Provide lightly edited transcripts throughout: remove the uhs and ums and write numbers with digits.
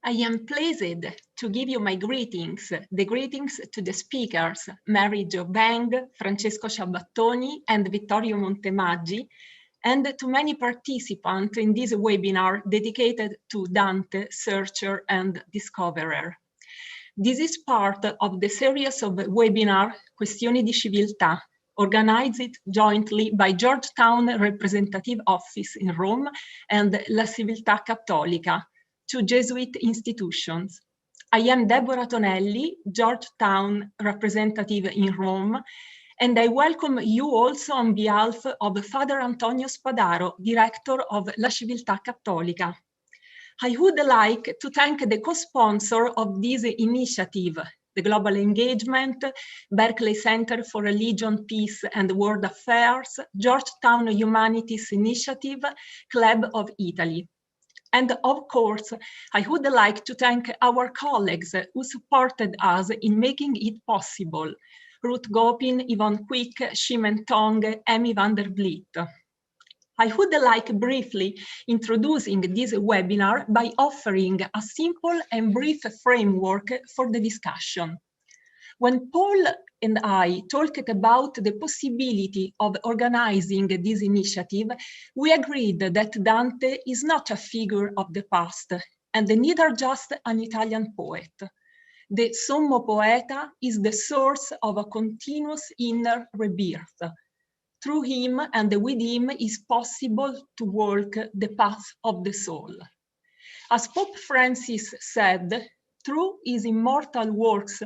I am pleased to give you my greetings, the greetings to the speakers, Mary Jo Bang, Francesco Ciabattoni, and Vittorio Montemaggi, and to many participants in this webinar dedicated to Dante, Searcher and Discoverer. This is part of the series of webinar Questioni di Civiltà, organized jointly by Georgetown Representative Office in Rome and La Civiltà Cattolica, two Jesuit institutions. I am Debora Tonelli, Georgetown representative in Rome, and I welcome you also on behalf of Father Antonio Spadaro, director of La Civiltà Cattolica. I would like to thank the co-sponsor of this initiative, the Global Engagement, Berkley Center for Religion, Peace and World Affairs, Georgetown Humanities Initiative, Club of Italy. And of course, I would like to thank our colleagues who supported us in making it possible. Ruth Gopin, Yvonne Quick, Shimen Tong, Amy van der Vliet. I would like briefly introducing this webinar by offering a simple and brief framework for the discussion. When Paul and I talked about the possibility of organizing this initiative, we agreed that Dante is not a figure of the past, and neither just an Italian poet. The Sommo Poeta is the source of a continuous inner rebirth. Through him and with him is possible to walk the path of the soul. As Pope Francis said, through his immortal works,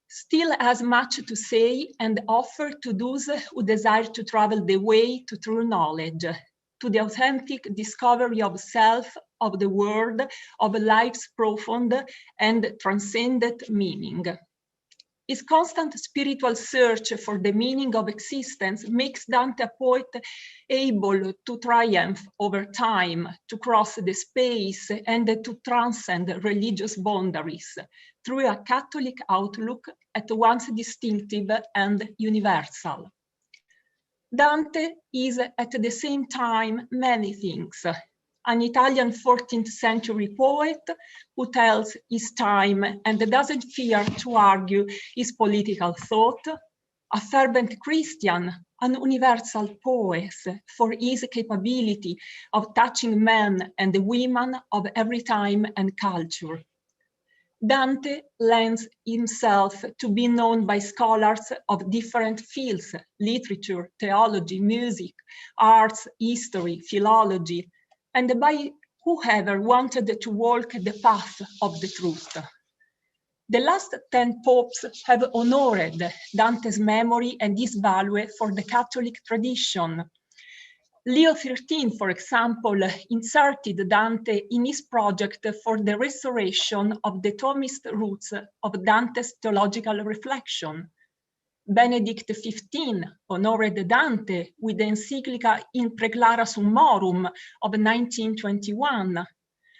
still has much to say and offer to those who desire to travel the way to true knowledge, to the authentic discovery of self, of the world, of life's profound and transcendent meaning. His constant spiritual search for the meaning of existence makes Dante a poet able to triumph over time, to cross the space, and to transcend religious boundaries through a Catholic outlook at once distinctive and universal. Dante is at the same time many things. An Italian 14th century poet who tells his time and doesn't fear to argue his political thought, a fervent Christian, an universal poet for his capability of touching men and women of every time and culture. Dante lends himself to be known by scholars of different fields, literature, theology, music, arts, history, philology, and by whoever wanted to walk the path of the truth. The last 10 popes have honored Dante's memory and his value for the Catholic tradition. Leo XIII, for example, inserted Dante in his project for the restoration of the Thomist roots of Dante's theological reflection. Benedict XV honored Dante with the encyclica In Preclara Summorum of 1921,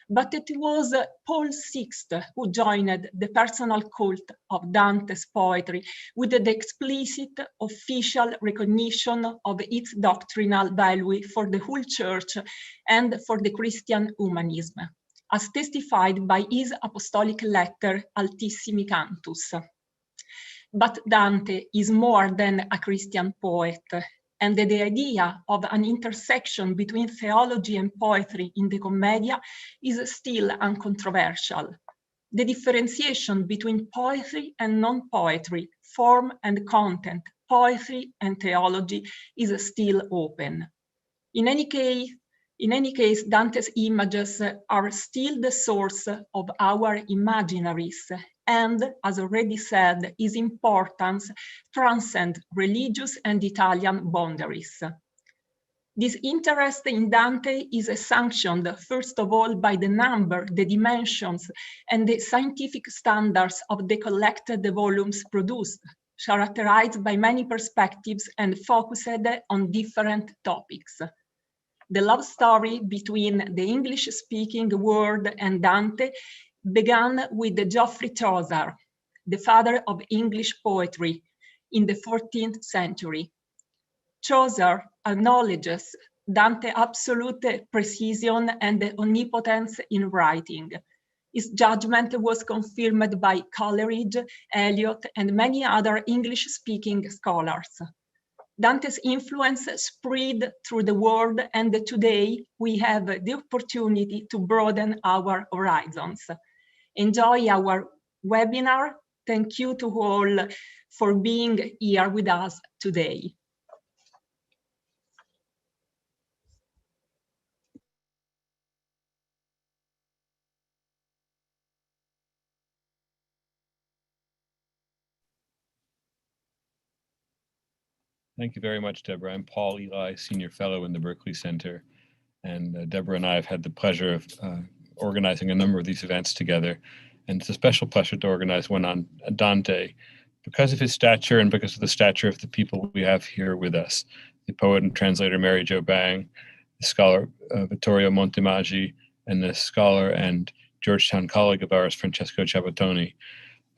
but it was Paul VI who joined the personal cult of Dante's poetry with the explicit official recognition of its doctrinal value for the whole Church and for the Christian humanism, as testified by his apostolic letter Altissimi Cantus. But Dante is more than a Christian poet, and the idea of an intersection between theology and poetry in the Commedia is still uncontroversial. The differentiation between poetry and non-poetry, form and content, poetry and theology is still open. In any case, Dante's images are still the source of our imaginaries, and, as already said, his importance transcends religious and Italian boundaries. This interest in Dante is sanctioned, first of all, by the number, the dimensions, and the scientific standards of the collected volumes produced, characterized by many perspectives and focused on different topics. The love story between the English-speaking world and Dante began with Geoffrey Chaucer, the father of English poetry, in the 14th century. Chaucer acknowledges Dante's absolute precision and omnipotence in writing. His judgment was confirmed by Coleridge, Eliot, and many other English-speaking scholars. Dante's influence spread through the world, and today we have the opportunity to broaden our horizons. Enjoy our webinar. Thank you to all for being here with us today. Thank you very much, Deborah. I'm Paul Elie, Senior Fellow in the Berkley Center. And Deborah and I have had the pleasure of organizing a number of these events together. And it's a special pleasure to organize one on Dante because of his stature and because of the stature of the people we have here with us. The poet and translator Mary Jo Bang, the scholar Vittorio Montemaggi, and the scholar and Georgetown colleague of ours, Francesco Ciabattoni.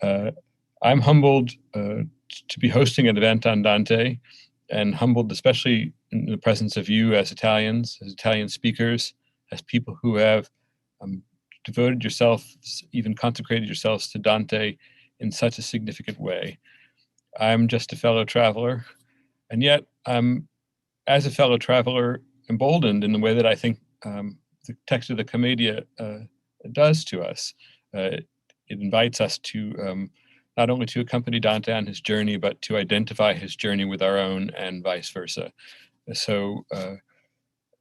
I'm humbled to be hosting an event on Dante, and humbled especially in the presence of you as Italians, as Italian speakers, as people who have devoted yourselves, even consecrated yourselves to Dante in such a significant way. I'm just a fellow traveler, and yet I'm, as a fellow traveler, emboldened in the way that I think the text of the Commedia does to us. It invites us to not only to accompany Dante on his journey, but to identify his journey with our own and vice versa. So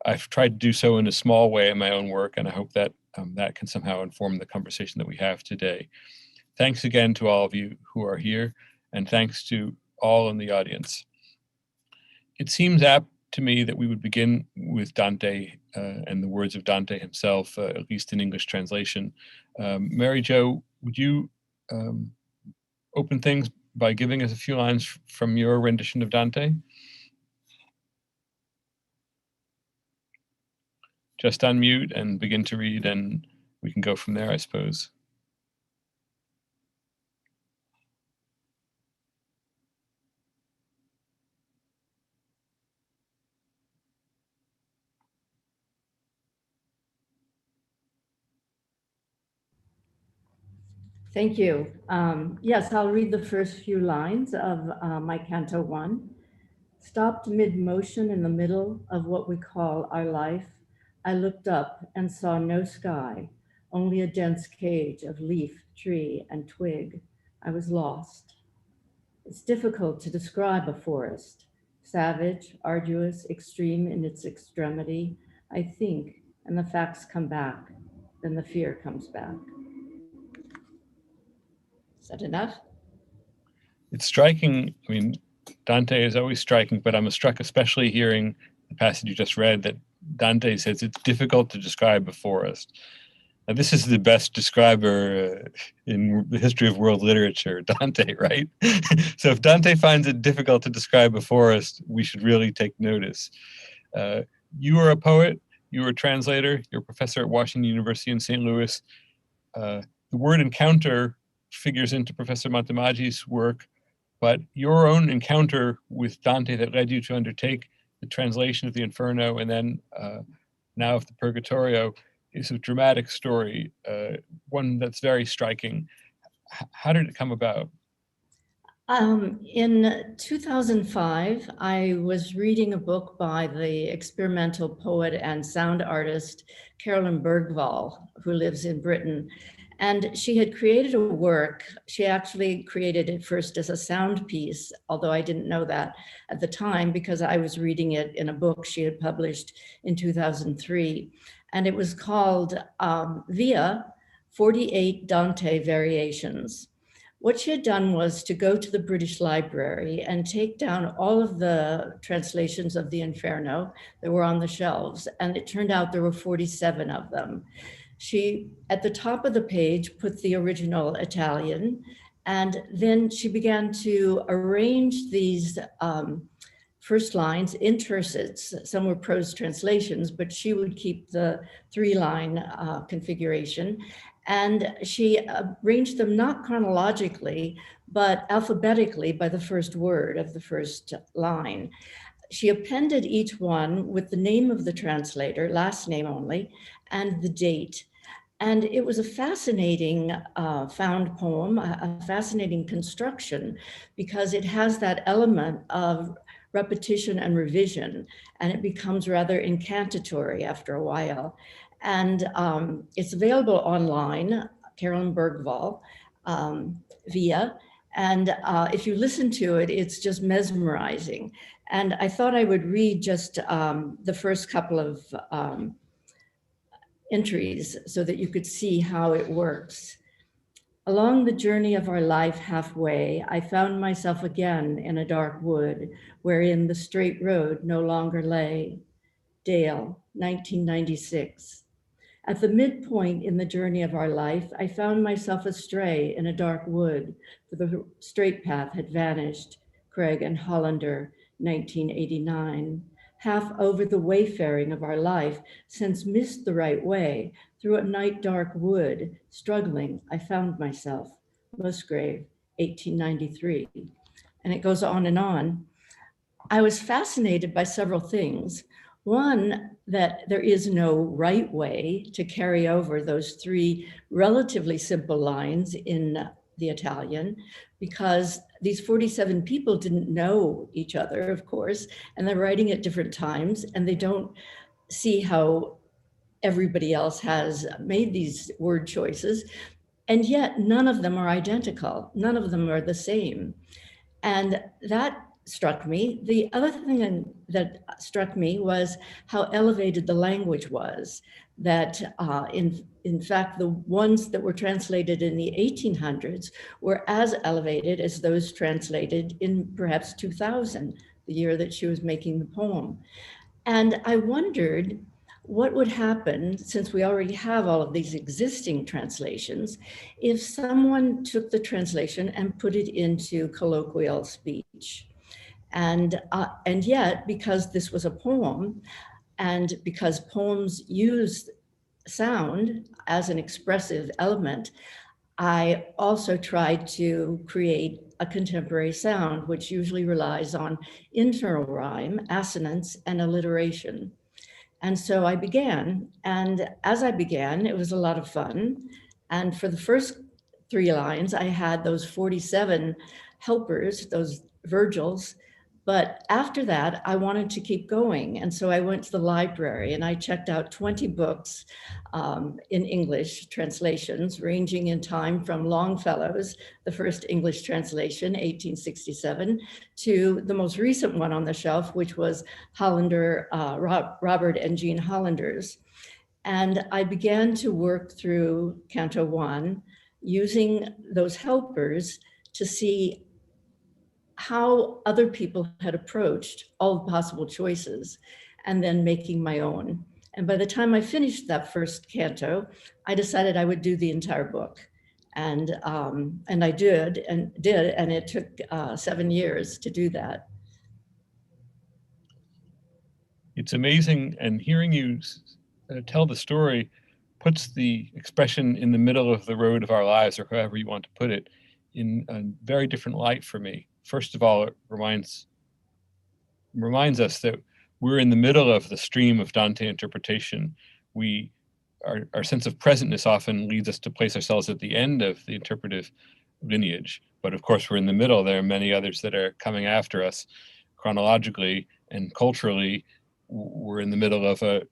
I've tried to do so in a small way in my own work, and I hope that that can somehow inform the conversation that we have today. Thanks again to all of you who are here, and thanks to all in the audience. It seems apt to me that we would begin with Dante and the words of Dante himself, at least in English translation. Mary Jo, would you open things by giving us a few lines from your rendition of Dante? Just unmute and begin to read, and we can go from there, I suppose. Thank you. Yes, I'll read the first few lines of my Canto 1. Stopped mid-motion in the middle of what we call our life, I looked up and saw no sky, only a dense cage of leaf, tree, and twig. I was lost. It's difficult to describe a forest, savage, arduous, extreme in its extremity. I think, and the facts come back, then the fear comes back. Is that enough? It's striking. I mean, Dante is always striking, but I'm struck especially hearing the passage you just read that Dante says it's difficult to describe a forest. Now, this is the best describer in the history of world literature, Dante, right? So if Dante finds it difficult to describe a forest, we should really take notice. You are a poet, you are a translator, you're a professor at Washington University in St. Louis. The word encounter figures into Professor Montemaggi's work, but your own encounter with Dante that led you to undertake the translation of the Inferno and then now of the Purgatorio is a dramatic story, one that's very striking. How did it come about? In 2005, I was reading a book by the experimental poet and sound artist Carolyn Bergvall, who lives in Britain. And she had created a work. She actually created it first as a sound piece, although I didn't know that at the time because I was reading it in a book she had published in 2003. And it was called Via 48 Dante Variations. What she had done was to go to the British Library and take down all of the translations of the Inferno that were on the shelves. And it turned out there were 47 of them. She, at the top of the page, put the original Italian, and then she began to arrange these first lines in tercets. Some were prose translations, but she would keep the 3-line configuration. And she arranged them not chronologically, but alphabetically by the first word of the first line. She appended each one with the name of the translator, last name only, and the date. And it was a fascinating found poem, a fascinating construction, because it has that element of repetition and revision, and it becomes rather incantatory after a while. And it's available online, Carolyn Bergvall, via. And if you listen to it, it's just mesmerizing. And I thought I would read just the first couple of entries so that you could see how it works. Along the journey of our life halfway, I found myself again in a dark wood wherein the straight road no longer lay. Dale, 1996. At the midpoint in the journey of our life, I found myself astray in a dark wood, for the straight path had vanished. Craig and Hollander, 1989. Half over the wayfaring of our life, since missed the right way, through a night dark wood, struggling, I found myself. Musgrave, 1893. And it goes on and on. I was fascinated by several things. One, that there is no right way to carry over those three relatively simple lines in the Italian, because these 47 people didn't know each other, of course, and they're writing at different times, and they don't see how everybody else has made these word choices. And yet none of them are identical. None of them are the same. And that struck me. The other thing that struck me was how elevated the language was, that in fact, the ones that were translated in the 1800s were as elevated as those translated in perhaps 2000, the year that she was making the poem. And I wondered what would happen, since we already have all of these existing translations, if someone took the translation and put it into colloquial speech. And yet, because this was a poem, and because poems use sound as an expressive element, I also tried to create a contemporary sound, which usually relies on internal rhyme, assonance, and alliteration. And so I began, and as I began, it was a lot of fun. And for the first 3 lines, I had those 47 helpers, those Virgils. But after that, I wanted to keep going. And so I went to the library and I checked out 20 books in English translations, ranging in time from Longfellow's, the first English translation, 1867, to the most recent one on the shelf, which was Hollander, Robert and Jean Hollander's. And I began to work through Canto 1, using those helpers to see how other people had approached all the possible choices, and then making my own. And by the time I finished that first canto, I decided I would do the entire book. And I did, and it took 7 years to do that. It's amazing, and hearing you tell the story puts the expression "in the middle of the road of our lives," or however you want to put it, in a very different light for me. First of all, it reminds us that we're in the middle of the stream of Dante interpretation. Our sense of presentness often leads us to place ourselves at the end of the interpretive lineage. But of course, we're in the middle. There are many others that are coming after us chronologically and culturally. We're in the middle of a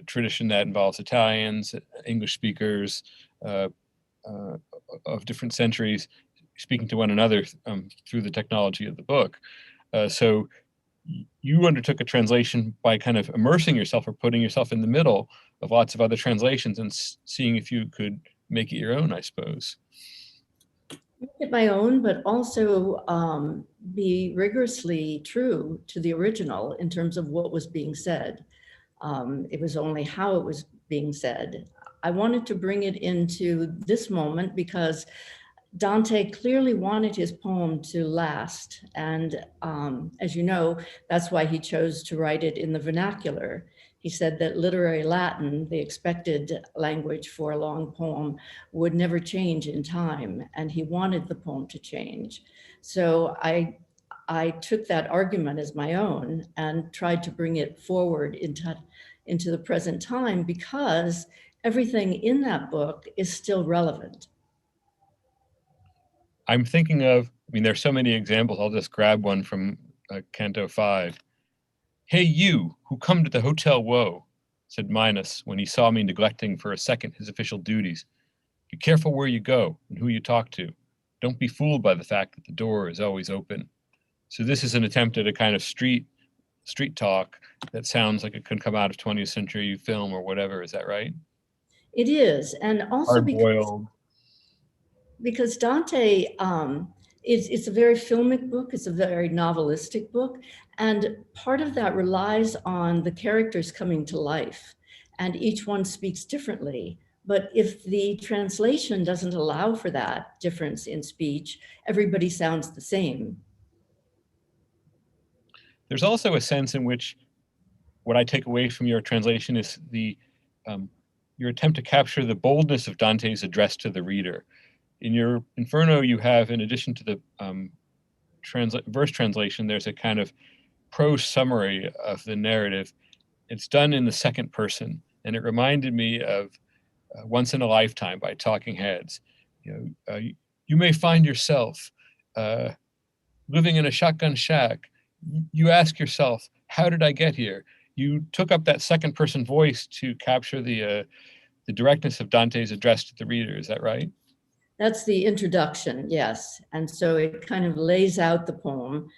tradition that involves Italians, English speakers of different centuries, speaking to one another through the technology of the book. So you undertook a translation by kind of immersing yourself or putting yourself in the middle of lots of other translations and seeing if you could make it your own, I suppose. Make it my own, but also be rigorously true to the original in terms of what was being said. It was only how it was being said. I wanted to bring it into this moment because Dante clearly wanted his poem to last. And as you know, that's why he chose to write it in the vernacular. He said that literary Latin, the expected language for a long poem, would never change in time, and he wanted the poem to change. So I took that argument as my own and tried to bring it forward into the present time, because everything in that book is still relevant. I'm thinking of, I mean, there's so many examples. I'll just grab one from Canto 5. "Hey, you who come to the Hotel Woe," said Minos when he saw me neglecting for a second his official duties. "Be careful where you go and who you talk to. Don't be fooled by the fact that the door is always open." So this is an attempt at a kind of street talk that sounds like it could come out of 20th century film or whatever. Is that right? It is, and also because Dante, it's a very filmic book, it's a very novelistic book, and part of that relies on the characters coming to life, and each one speaks differently. But if the translation doesn't allow for that difference in speech, everybody sounds the same. There's also a sense in which what I take away from your translation is your attempt to capture the boldness of Dante's address to the reader. In your Inferno, you have, in addition to the verse translation, there's a kind of prose summary of the narrative. It's done in the second person, and it reminded me of Once in a Lifetime by Talking Heads. You may find yourself living in a shotgun shack. You ask yourself, how did I get here? You took up that second person voice to capture the directness of Dante's address to the reader. Is that right? That's the introduction, yes. And so it kind of lays out the poem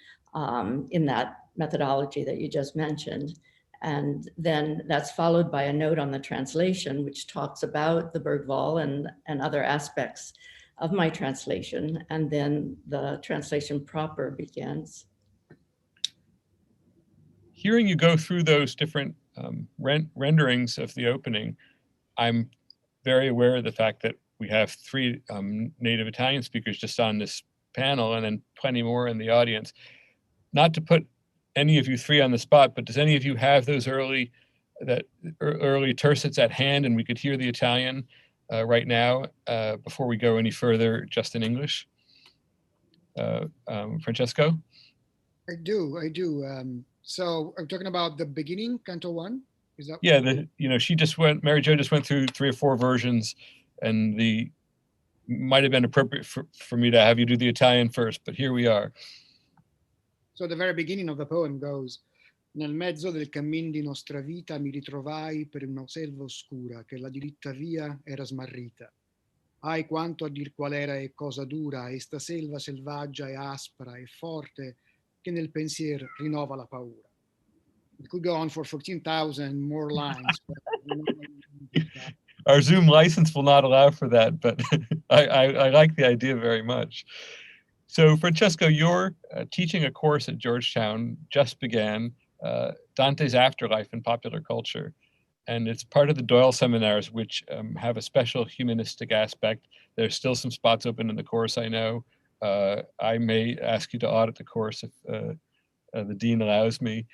in that methodology that you just mentioned. And then that's followed by a note on the translation, which talks about the Bergvall and other aspects of my translation. And then the translation proper begins. Hearing you go through those different renderings of the opening, I'm very aware of the fact that we have 3 native Italian speakers just on this panel and then plenty more in the audience. Not to put any of you 3 on the spot, but does any of you have those early tercets at hand and we could hear the Italian right now before we go any further just in English? Francesco? I do. So I'm talking about the beginning, Canto 1? Is that? Yeah, Mary Jo just went through 3 or 4 versions, and might have been appropriate for me to have you do the Italian first, but here we are. So the very beginning of the poem goes: "Nel mezzo del cammin di nostra vita mi ritrovai per una selva oscura che la diritta via era smarrita. Ai quanto a dir qual era e cosa dura e sta selva selvaggia e aspra e forte che nel pensier rinnova la paura." It could go on for 14,000 more lines. But our Zoom license will not allow for that, but I like the idea very much. So Francesco, you're teaching a course at Georgetown, just began, Dante's Afterlife in Popular Culture. And it's part of the Doyle seminars, which have a special humanistic aspect. There's still some spots open in the course, I know. I may ask you to audit the course if the dean allows me.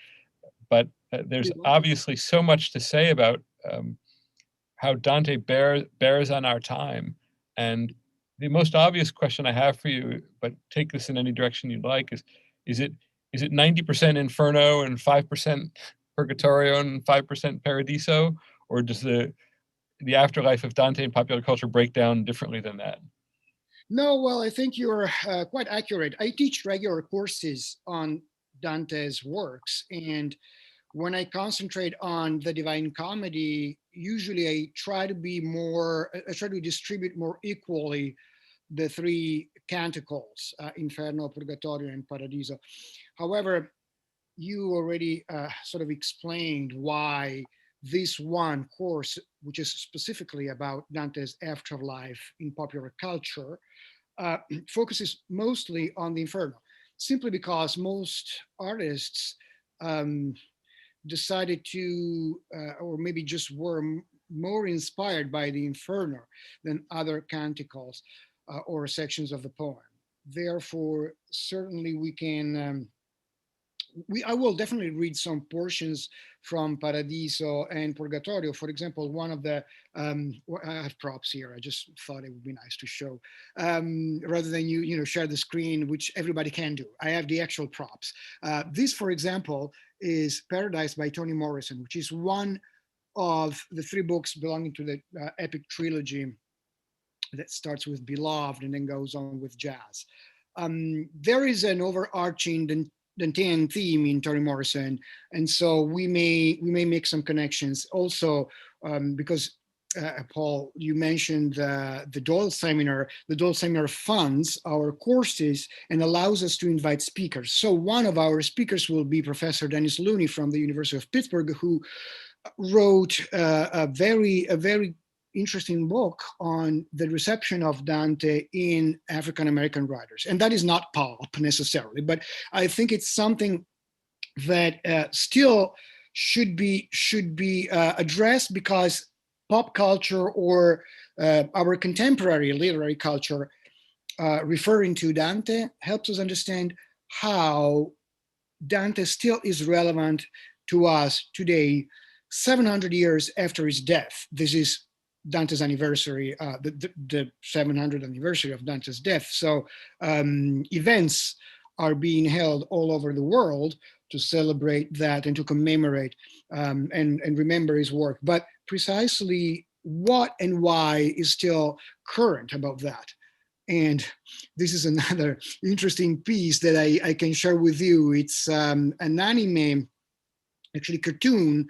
But there's obviously so much to say about how Dante bears on our time. And the most obvious question I have for you, but take this in any direction you'd like, is it 90% Inferno and 5% Purgatorio and 5% Paradiso? Or does the afterlife of Dante in popular culture break down differently than that? No, well, I think you're quite accurate. I teach regular courses on Dante's works, and when I concentrate on the Divine Comedy, usually I try to distribute more equally the 3 canticles, Inferno, Purgatorio, and Paradiso. However, you already sort of explained why this one course, which is specifically about Dante's afterlife in popular culture, focuses mostly on the Inferno, simply because most artists decided to, or maybe just were more inspired by the Inferno than other canticles or sections of the poem. Therefore, certainly we can, I will definitely read some portions from Paradiso and Purgatorio. For example, one of the, I have props here. I just thought it would be nice to show, rather than you share the screen, which everybody can do. I have the actual props. This, for example, is Paradise by Toni Morrison, which is one of the three books belonging to the epic trilogy that starts with Beloved and then goes on with Jazz. There is an overarching Dantean theme in Toni Morrison, and so we may make some connections also because Paul, you mentioned the Doyle Seminar. The Doyle Seminar funds our courses and allows us to invite speakers. So one of our speakers will be Professor Dennis Looney from the University of Pittsburgh, who wrote a very interesting book on the reception of Dante in African-American writers. And that is not pop necessarily, but I think it's something that still should be addressed, because pop culture or our contemporary literary culture referring to Dante helps us understand how Dante still is relevant to us today, 700 years after his death. This is Dante's anniversary, the 700th anniversary of Dante's death. So events are being held all over the world to celebrate that and to commemorate and remember his work. But precisely what and why is still current about that. And this is another interesting piece that I can share with you. It's an anime, actually cartoon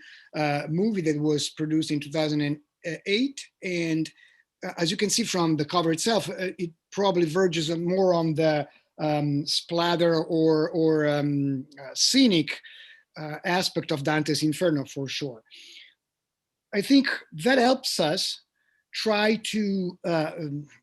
movie that was produced in 2008. And as you can see from the cover itself, it probably verges more on the splatter or scenic aspect of Dante's Inferno, for sure. I think that helps us try to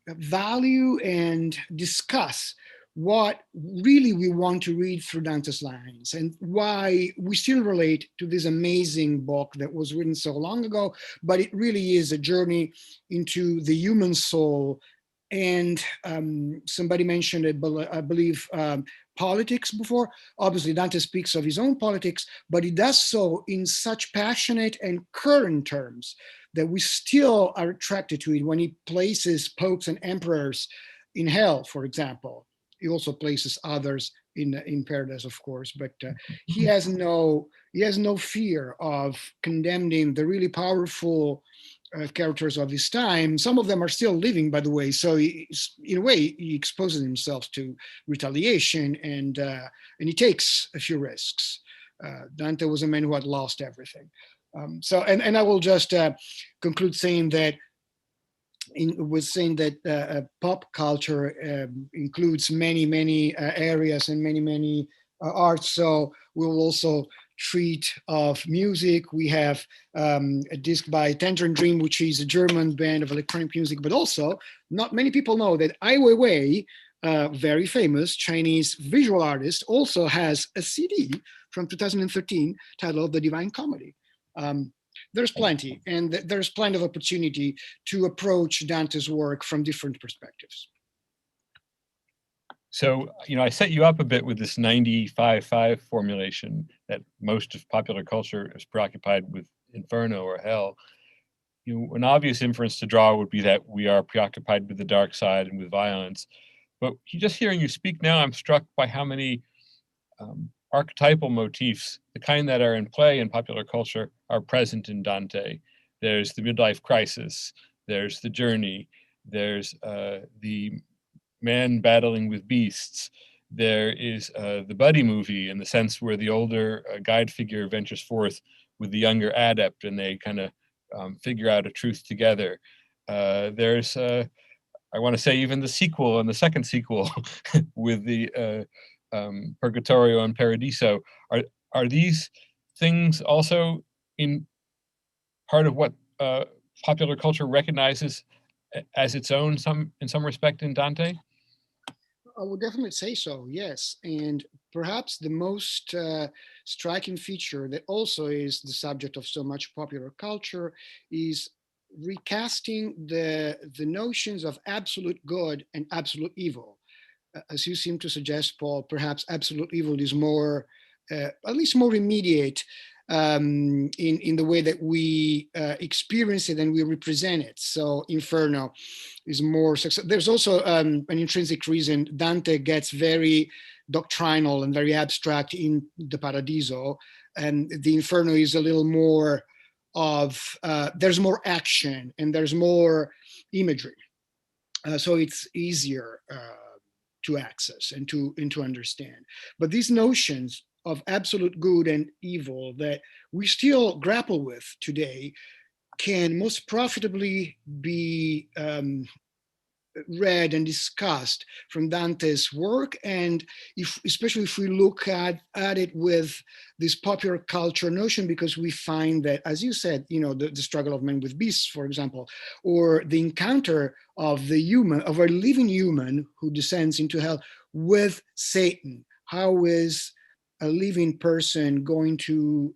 value and discuss what really we want to read through Dante's lines and why we still relate to this amazing book that was written so long ago, but it really is a journey into the human soul. And somebody mentioned it, I believe, politics before. Obviously, Dante speaks of his own politics, but he does so in such passionate and current terms that we still are attracted to it. When he places popes and emperors in hell, for example, he also places others in paradise, of course. But he has no fear of condemning the really powerful characters of his time. Some of them are still living, by the way. So in a way, he exposes himself to retaliation, and he takes a few risks. Dante was a man who had lost everything. And I will just conclude saying that pop culture includes many areas and many arts. So we'll also treat of music. We have a disc by Tangerine Dream, which is a German band of electronic music, but also not many people know that Ai Weiwei, very famous Chinese visual artist, also has a CD from 2013 titled The Divine Comedy. There's plenty, and there's plenty of opportunity to approach Dante's work from different perspectives. So, I set you up a bit with this 95-5 formulation that most of popular culture is preoccupied with Inferno or hell. An obvious inference to draw would be that we are preoccupied with the dark side and with violence. But just hearing you speak now, I'm struck by how many archetypal motifs, the kind that are in play in popular culture, are present in Dante. There's the midlife crisis, there's the journey, there's the man battling with beasts, there is the buddy movie, in the sense where the older guide figure ventures forth with the younger adept and they kind of figure out a truth together. There's, I want to say, even the sequel and the second sequel with the Purgatorio and Paradiso. Are these things also in part of what popular culture recognizes as its own in some respect in Dante? I would definitely say so, yes. And perhaps the most striking feature that also is the subject of so much popular culture is recasting the notions of absolute good and absolute evil. As you seem to suggest, Paul, perhaps absolute evil is more, at least more immediate in the way that we experience it and we represent it. So Inferno is more successful. There's also an intrinsic reason. Dante gets very doctrinal and very abstract in the Paradiso, and the Inferno is a little more there's more action and there's more imagery. So it's easier to access and to understand. But these notions of absolute good and evil that we still grapple with today can most profitably be read and discussed from Dante's work, and especially if we look at it with this popular culture notion, because we find that, as you said, the struggle of man with beasts, for example, or the encounter of a living human who descends into hell with Satan. How is a living person going to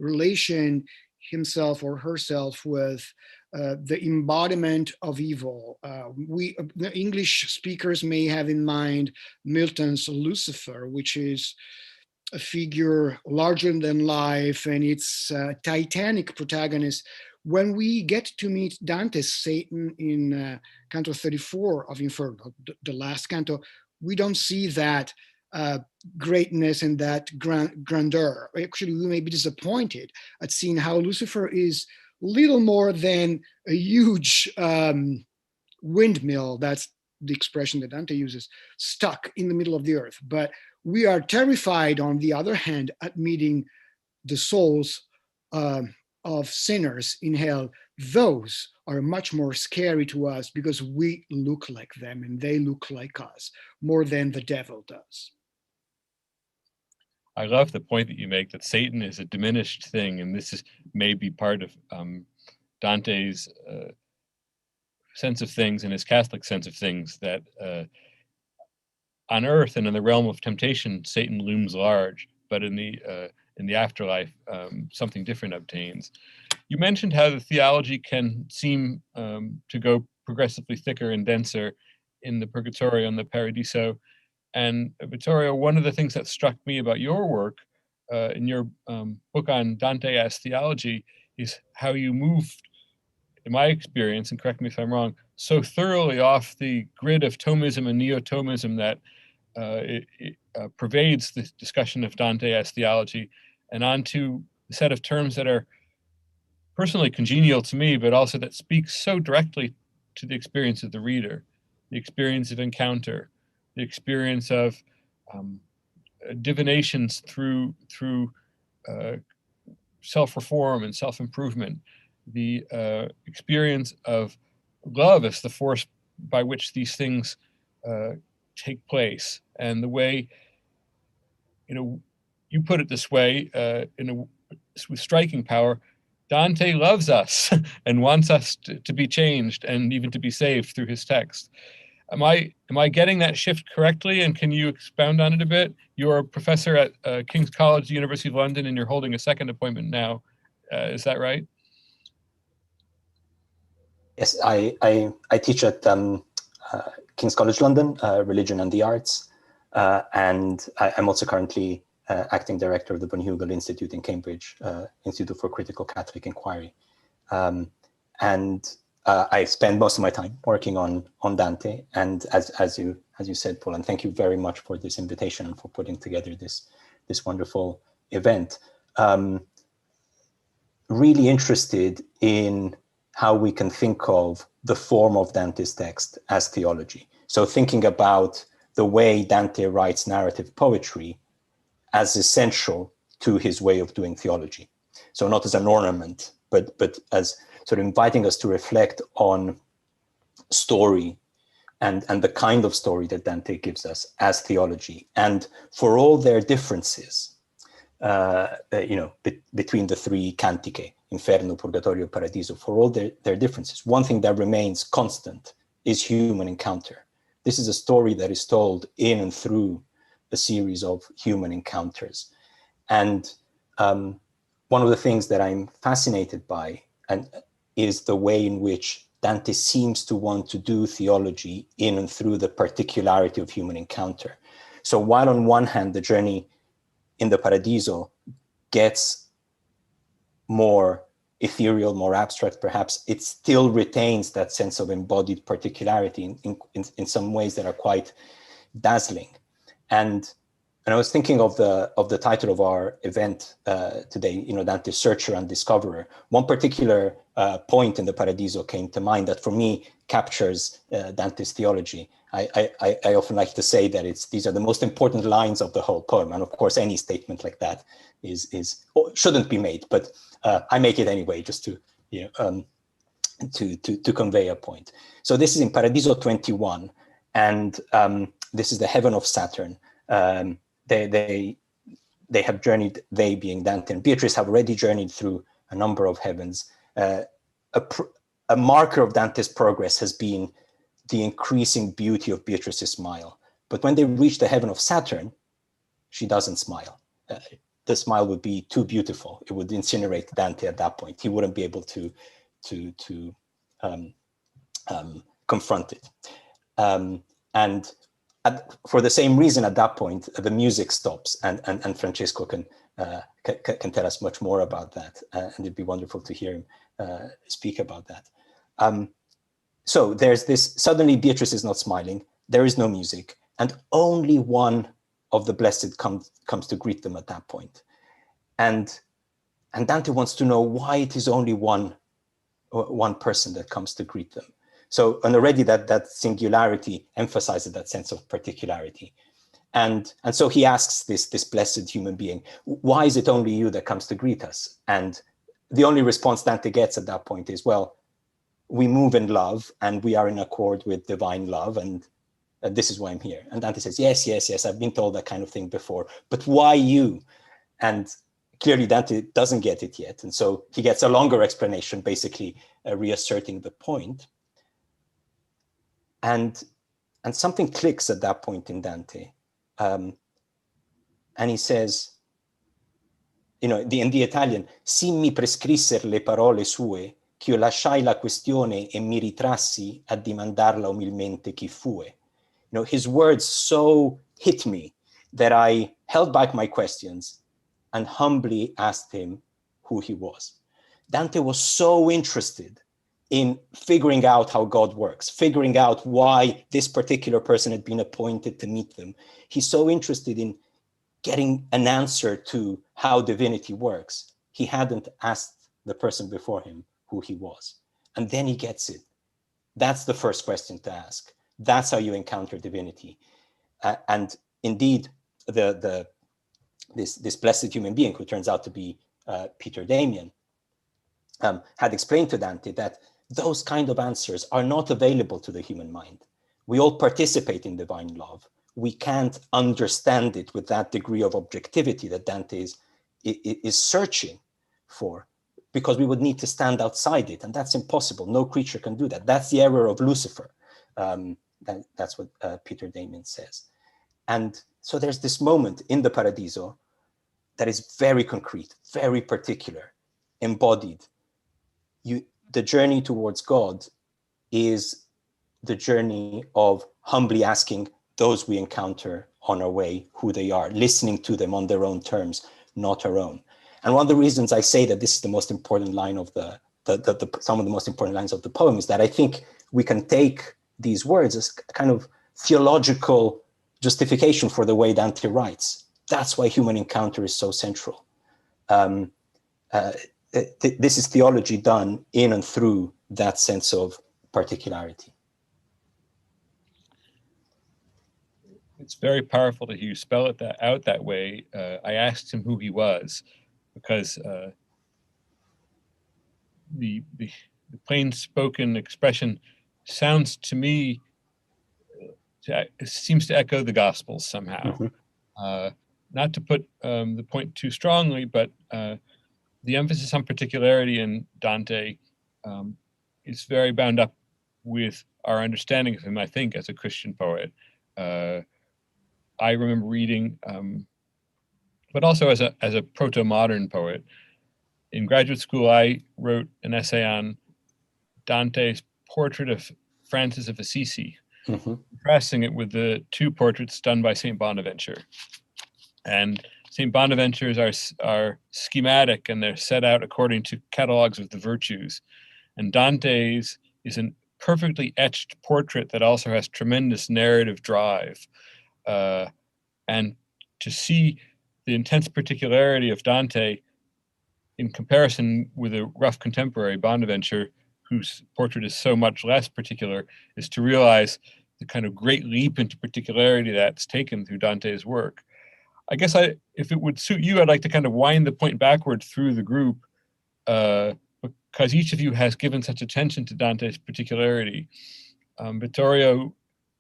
relation himself or herself with the embodiment of evil? The English speakers may have in mind Milton's Lucifer, which is a figure larger than life, and its titanic protagonist. When we get to meet Dante's Satan in Canto 34 of Inferno, the last canto, we don't see that greatness and that grandeur. Actually, we may be disappointed at seeing how Lucifer is little more than a huge windmill, that's the expression that Dante uses, stuck in the middle of the earth. But we are terrified, on the other hand, at meeting the souls of sinners in hell. Those are much more scary to us because we look like them and they look like us more than the devil does. I love the point that you make that Satan is a diminished thing, and this is maybe part of Dante's sense of things and his Catholic sense of things, that on earth and in the realm of temptation, Satan looms large, but in the afterlife, something different obtains. You mentioned how the theology can seem to go progressively thicker and denser in the Purgatorio and the Paradiso. And Vittorio, one of the things that struck me about your work in your book on Dante as theology is how you moved, in my experience, and correct me if I'm wrong, so thoroughly off the grid of Thomism and Neo-Thomism that it pervades the discussion of Dante as theology, and onto a set of terms that are personally congenial to me, but also that speaks so directly to the experience of the reader, the experience of encounter, the experience of divinations through self-reform and self-improvement, the experience of love as the force by which these things take place, and the way, you put it this way, with striking power, Dante loves us and wants us to be changed and even to be saved through his text. Am I getting that shift correctly? And can you expound on it a bit? You're a professor at King's College, the University of London, and you're holding a second appointment now. Is that right? Yes, I teach at King's College London, Religion and the Arts, and I'm also currently acting director of the Bonhugel Institute in Cambridge, Institute for Critical Catholic Inquiry. And I spend most of my time working on Dante. And as you said, Paul, and thank you very much for this invitation and for putting together this wonderful event. Really interested in how we can think of the form of Dante's text as theology. So thinking about the way Dante writes narrative poetry as essential to his way of doing theology. So not as an ornament, but as sort of inviting us to reflect on story and the kind of story that Dante gives us as theology. And for all their differences, between the three cantiche, Inferno, Purgatorio, Paradiso, for all their differences, one thing that remains constant is human encounter. This is a story that is told in and through a series of human encounters. And one of the things that I'm fascinated by is the way in which Dante seems to want to do theology in and through the particularity of human encounter. So while on one hand, the journey in the Paradiso gets more ethereal, more abstract, perhaps, it still retains that sense of embodied particularity in some ways that are quite dazzling. And And I was thinking of the title of our event today, Dante, Searcher and Discoverer. One particular point in the Paradiso came to mind that for me captures Dante's theology. I often like to say that these are the most important lines of the whole poem. And of course, any statement like that shouldn't be made, but I make it anyway, just to convey a point. So this is in Paradiso 21, and this is the heaven of Saturn. They have journeyed, they being Dante and Beatrice, have already journeyed through a number of heavens. A marker of Dante's progress has been the increasing beauty of Beatrice's smile. But when they reach the heaven of Saturn, she doesn't smile. The smile would be too beautiful. It would incinerate Dante at that point. He wouldn't be able to confront it. And for the same reason, at that point, the music stops, and Francesco can tell us much more about that, and it'd be wonderful to hear him speak about that. So there's this, suddenly Beatrice is not smiling, there is no music, and only one of the blessed comes to greet them at that point. And Dante wants to know why it is only one person that comes to greet them. So, and already that singularity emphasizes that sense of particularity. And so he asks this blessed human being, why is it only you that comes to greet us? And the only response Dante gets at that point is, well, we move in love and we are in accord with divine love, and this is why I'm here. And Dante says, yes, I've been told that kind of thing before, but why you? And clearly Dante doesn't get it yet. And so he gets a longer explanation, basically reasserting the point. And something clicks at that point in Dante. And he says, in the Italian, si mi prescrisser le parole sue, ch'io lasciai la questione e mi ritrassi a dimandarla umilmente chi fue. His words so hit me that I held back my questions and humbly asked him who he was. Dante was so interested in figuring out how God works, figuring out why this particular person had been appointed to meet them. He's so interested in getting an answer to how divinity works. He hadn't asked the person before him who he was. And then he gets it. That's the first question to ask. That's how you encounter divinity. And indeed, this blessed human being, who turns out to be Peter Damian, had explained to Dante that those kind of answers are not available to the human mind. We all participate in divine love. We can't understand it with that degree of objectivity that Dante is searching for, because we would need to stand outside it, and that's impossible. No creature can do that. That's the error of Lucifer. That's what Peter Damian says. And so there's this moment in the Paradiso that is very concrete, very particular, embodied. The journey towards God is the journey of humbly asking those we encounter on our way who they are, listening to them on their own terms, not our own. And one of the reasons I say that this is the most important line of some of the most important lines of the poem is that I think we can take these words as a kind of theological justification for the way Dante writes. That's why human encounter is so central. This is theology done in and through that sense of particularity. It's very powerful to hear you spell it out that way. I asked him who he was, because the plain spoken expression sounds to me, it seems to echo the Gospels somehow. Mm-hmm. Not to put the point too strongly, but the emphasis on particularity in Dante is very bound up with our understanding of him, I think, as a Christian poet. I remember reading, but also as a proto-modern poet. In graduate school, I wrote an essay on Dante's portrait of Francis of Assisi, contrasting it with the two portraits done by St. Bonaventure. And St. Bonaventure's are schematic, and they're set out according to catalogs of the virtues. And Dante's is a perfectly etched portrait that also has tremendous narrative drive. And to see the intense particularity of Dante in comparison with a rough contemporary, Bonaventure, whose portrait is so much less particular, is to realize the kind of great leap into particularity that's taken through Dante's work. I guess if it would suit you, I'd like to kind of wind the point backward through the group, because each of you has given such attention to Dante's particularity. Vittorio,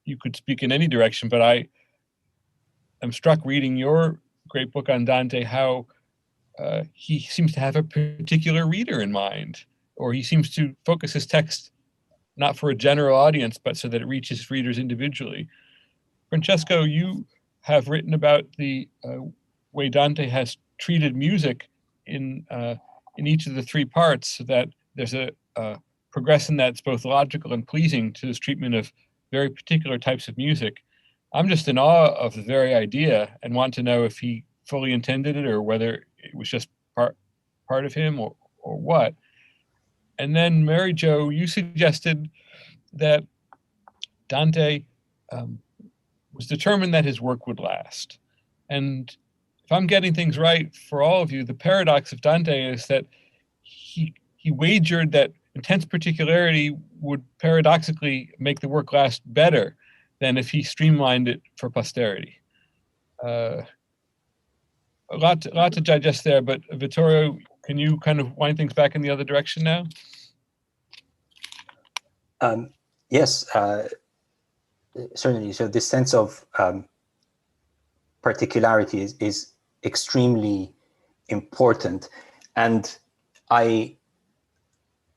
you could speak in any direction, but I am struck reading your great book on Dante, how he seems to have a particular reader in mind, or he seems to focus his text not for a general audience, but so that it reaches readers individually. Francesco, you have written about the way Dante has treated music in each of the three parts, so that there's a progression that's both logical and pleasing to this treatment of very particular types of music. I'm just in awe of the very idea and want to know if he fully intended it or whether it was just part of him or what. And then Mary Jo, you suggested that Dante was determined that his work would last. And if I'm getting things right for all of you, the paradox of Dante is that he wagered that intense particularity would paradoxically make the work last better than if he streamlined it for posterity. A lot to digest there, but Vittorio, can you kind of wind things back in the other direction now? Yes, certainly. So this sense of particularity is extremely important, and I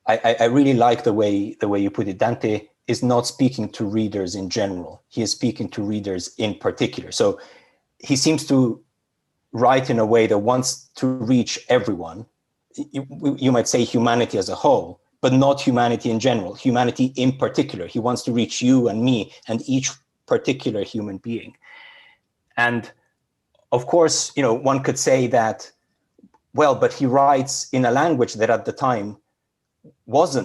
really like the way you put it. Dante is not speaking to readers in general; he is speaking to readers in particular. So he seems to write in a way that wants to reach everyone. You might say humanity as a whole, but not humanity in general, humanity in particular. He wants to reach you and me and each particular human being. And of course, one could say that, well, but he writes in a language that at the time was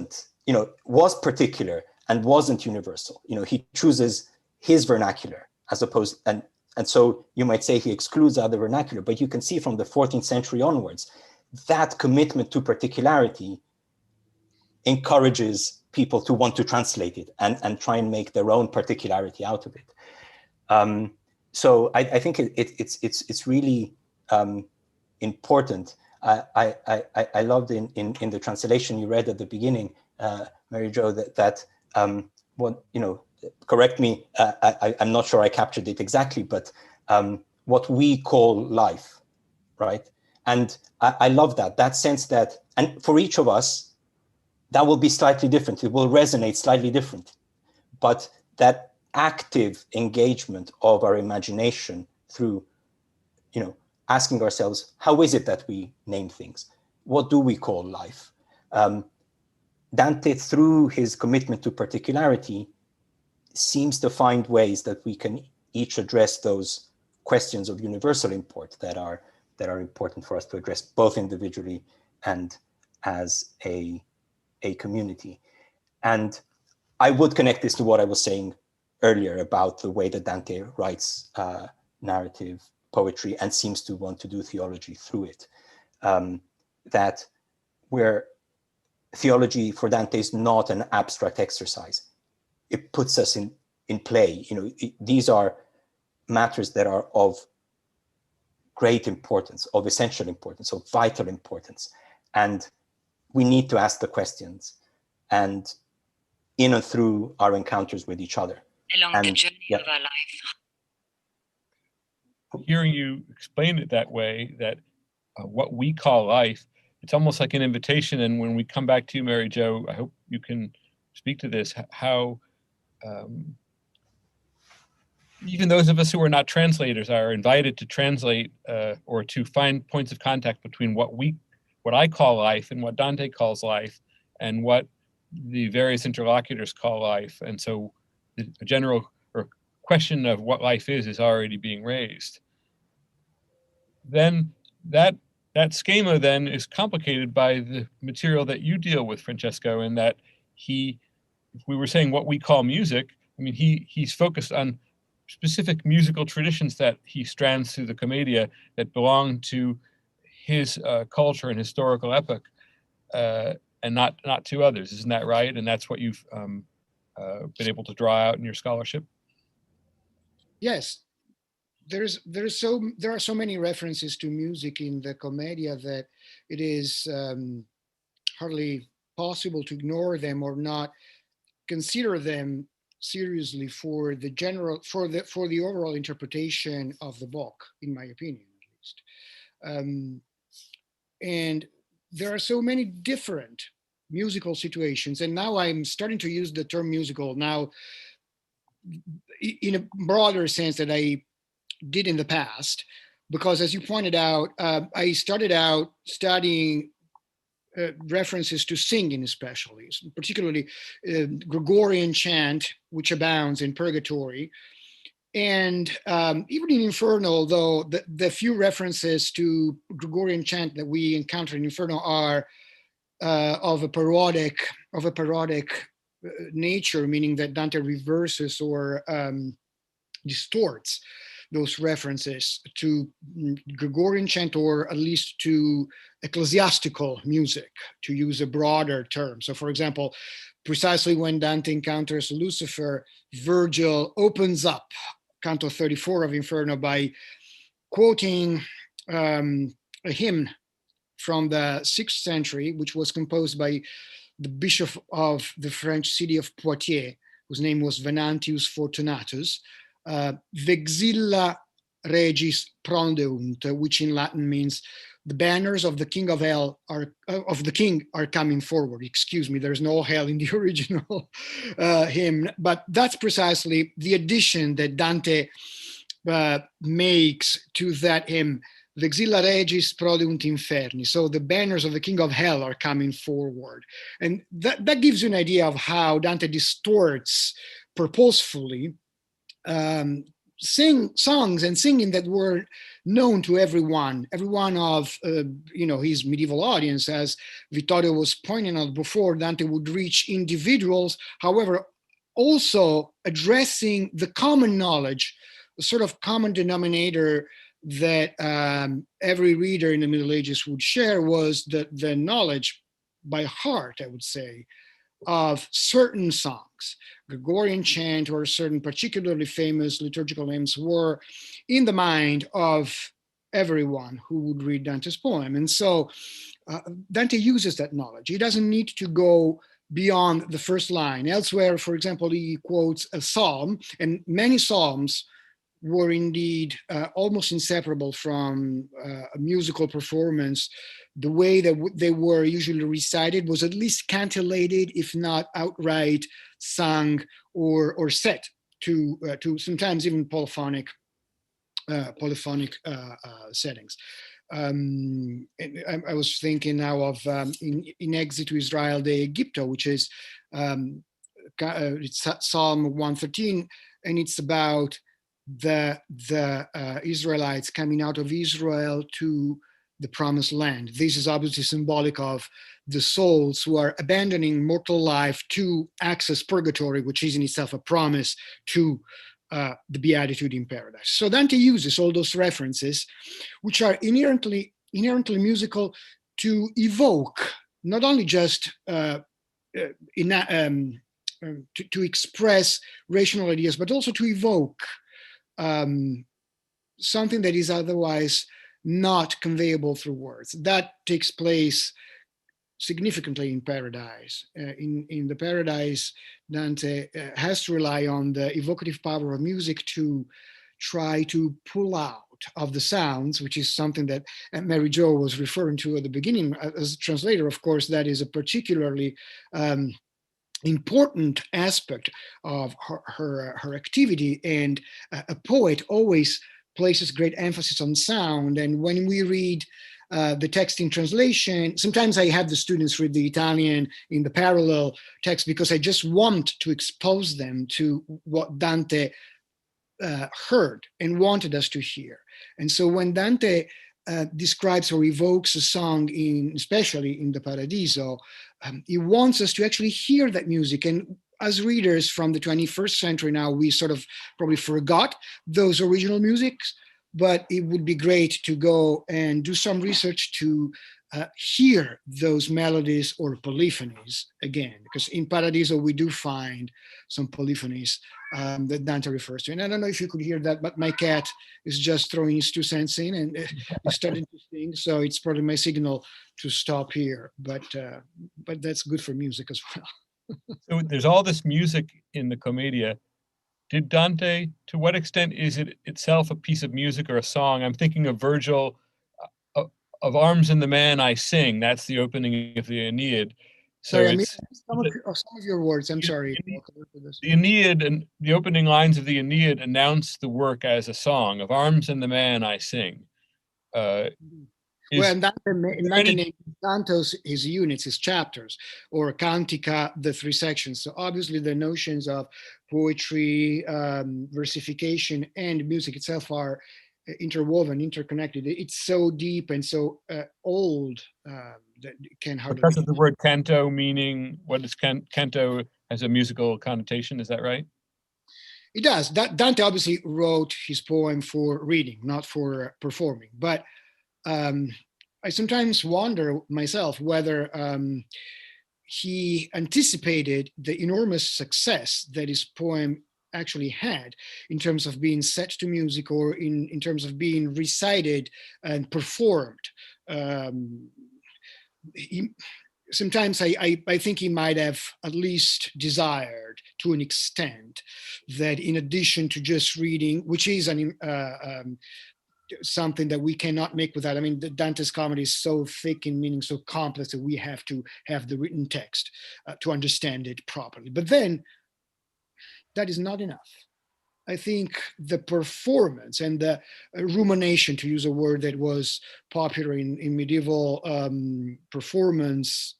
particular and wasn't universal. He chooses his vernacular as opposed, and so you might say he excludes other vernacular, but you can see from the 14th century onwards, that commitment to particularity encourages people to want to translate it and try and make their own particularity out of it. So I think it's really important. I loved in the translation you read at the beginning, Mary Jo, that correct me, I'm not sure I captured it exactly, but what we call life, right? And I love that sense that, and for each of us, that will be slightly different. It will resonate slightly different, but that active engagement of our imagination through, asking ourselves, how is it that we name things? What do we call life? Dante, through his commitment to particularity, seems to find ways that we can each address those questions of universal import that are important for us to address both individually and as a community. And I would connect this to what I was saying earlier about the way that Dante writes narrative poetry and seems to want to do theology through it. That where theology for Dante is not an abstract exercise. It puts us in play. These are matters that are of great importance, of essential importance, of vital importance. And we need to ask the questions and in and through our encounters with each other. Along the journey of our life. Hearing you explain it that way, that what we call life, it's almost like an invitation. And when we come back to you, Mary Jo, I hope you can speak to this, how even those of us who are not translators are invited to translate or to find points of contact between what I call life and what Dante calls life and what the various interlocutors call life. And so the general question of what life is already being raised. Then that schema then is complicated by the material that you deal with, Francesco, in that if we were saying what we call music, I mean, he's focused on specific musical traditions that he strands through the Commedia that belong to his culture and historical epoch, and not to others. Isn't that right? And that's what you've been able to draw out in your scholarship? Yes. There are so many references to music in the Commedia that it is hardly possible to ignore them or not consider them seriously for the overall interpretation of the book, in my opinion, at least. And there are so many different musical situations, and now I'm starting to use the term musical now in a broader sense that I did in the past, because as you pointed out, I started out studying references to singing, especially, particularly Gregorian chant, which abounds in Purgatory. And even in Inferno, although the few references to Gregorian chant that we encounter in Inferno are of a parodic nature, meaning that Dante reverses or distorts those references to Gregorian chant, or at least to ecclesiastical music, to use a broader term. So for example, precisely when Dante encounters Lucifer, Virgil opens up Canto 34 of Inferno by quoting a hymn from the 6th century, which was composed by the bishop of the French city of Poitiers, whose name was Venantius Fortunatus, Vexilla regis prodeunt, which in Latin means the banners of the king of hell are coming forward. Excuse me, there's no hell in the original hymn, but that's precisely the addition that Dante makes to that hymn. Vexilla regis prodeunt inferni. So the banners of the king of hell are coming forward. And that gives you an idea of how Dante distorts purposefully songs and singing that were known to everyone of his medieval audience. As Vittorio was pointing out before, Dante would reach individuals, however, also addressing the common knowledge, a sort of common denominator that every reader in the Middle Ages would share, was the knowledge by heart, I would say, of certain songs. Gregorian chant or certain particularly famous liturgical hymns were in the mind of everyone who would read Dante's poem. And so Dante uses that knowledge. He doesn't need to go beyond the first line. Elsewhere, for example, he quotes a psalm, and many psalms were indeed almost inseparable from a musical performance. The way that they were usually recited was at least cantillated, if not outright sung or set to sometimes even polyphonic settings. I was thinking now of in Exit to Israel de Egipto, which is it's Psalm 113, and it's about the Israelites coming out of Israel to the promised land. This is obviously symbolic of the souls who are abandoning mortal life to access purgatory, which is in itself a promise to the beatitude in paradise. So Dante uses all those references, which are inherently musical, to evoke not only just to express rational ideas, but also to evoke something that is otherwise not conveyable through words. That takes place significantly in Paradise. In the Paradise, Dante has to rely on the evocative power of music to try to pull out of the sounds, which is something that Mary Jo was referring to at the beginning. As a translator, of course, that is a particularly important aspect of her activity, and a poet always places great emphasis on sound. And when we read the text in translation, sometimes I have the students read the Italian in the parallel text because I just want to expose them to what Dante heard and wanted us to hear. And so when Dante describes or evokes a song, especially in the Paradiso, he wants us to actually hear that music. And as readers from the 21st century now, we sort of probably forgot those original musics, but it would be great to go and do some research to hear those melodies or polyphonies again, because in Paradiso we do find some polyphonies that Dante refers to. And I don't know if you could hear that, but my cat is just throwing his 2 cents in and is starting to sing. So it's probably my signal to stop here, but that's good for music as well. So there's all this music in the Commedia. Did Dante, to what extent is it itself a piece of music or a song? I'm thinking of Virgil, of Arms and the Man I Sing. That's the opening of the Aeneid. So sorry, I mean, it's some of your words. I'm sorry. The Aeneid and the opening lines of the Aeneid announce the work as a song. Of Arms and the Man I Sing. Well, and Dante names cantos his units, his chapters, or cantica, the 3 sections. So obviously the notions of poetry, versification, and music itself are interwoven, interconnected. It's so deep and so old that it can hardly. Because of the word canto, meaning what is canto as a musical connotation? Is that right? It does. Dante obviously wrote his poem for reading, not for performing. But I sometimes wonder myself whether he anticipated the enormous success that his poem actually had in terms of being set to music or in terms of being recited and performed. Sometimes I think he might have at least desired to an extent that in addition to just reading, which is something that we cannot make without. I mean, Dante's comedy is so thick in meaning, so complex that we have to have the written text to understand it properly. But then that is not enough. I think the performance and the rumination, to use a word that was popular in medieval performance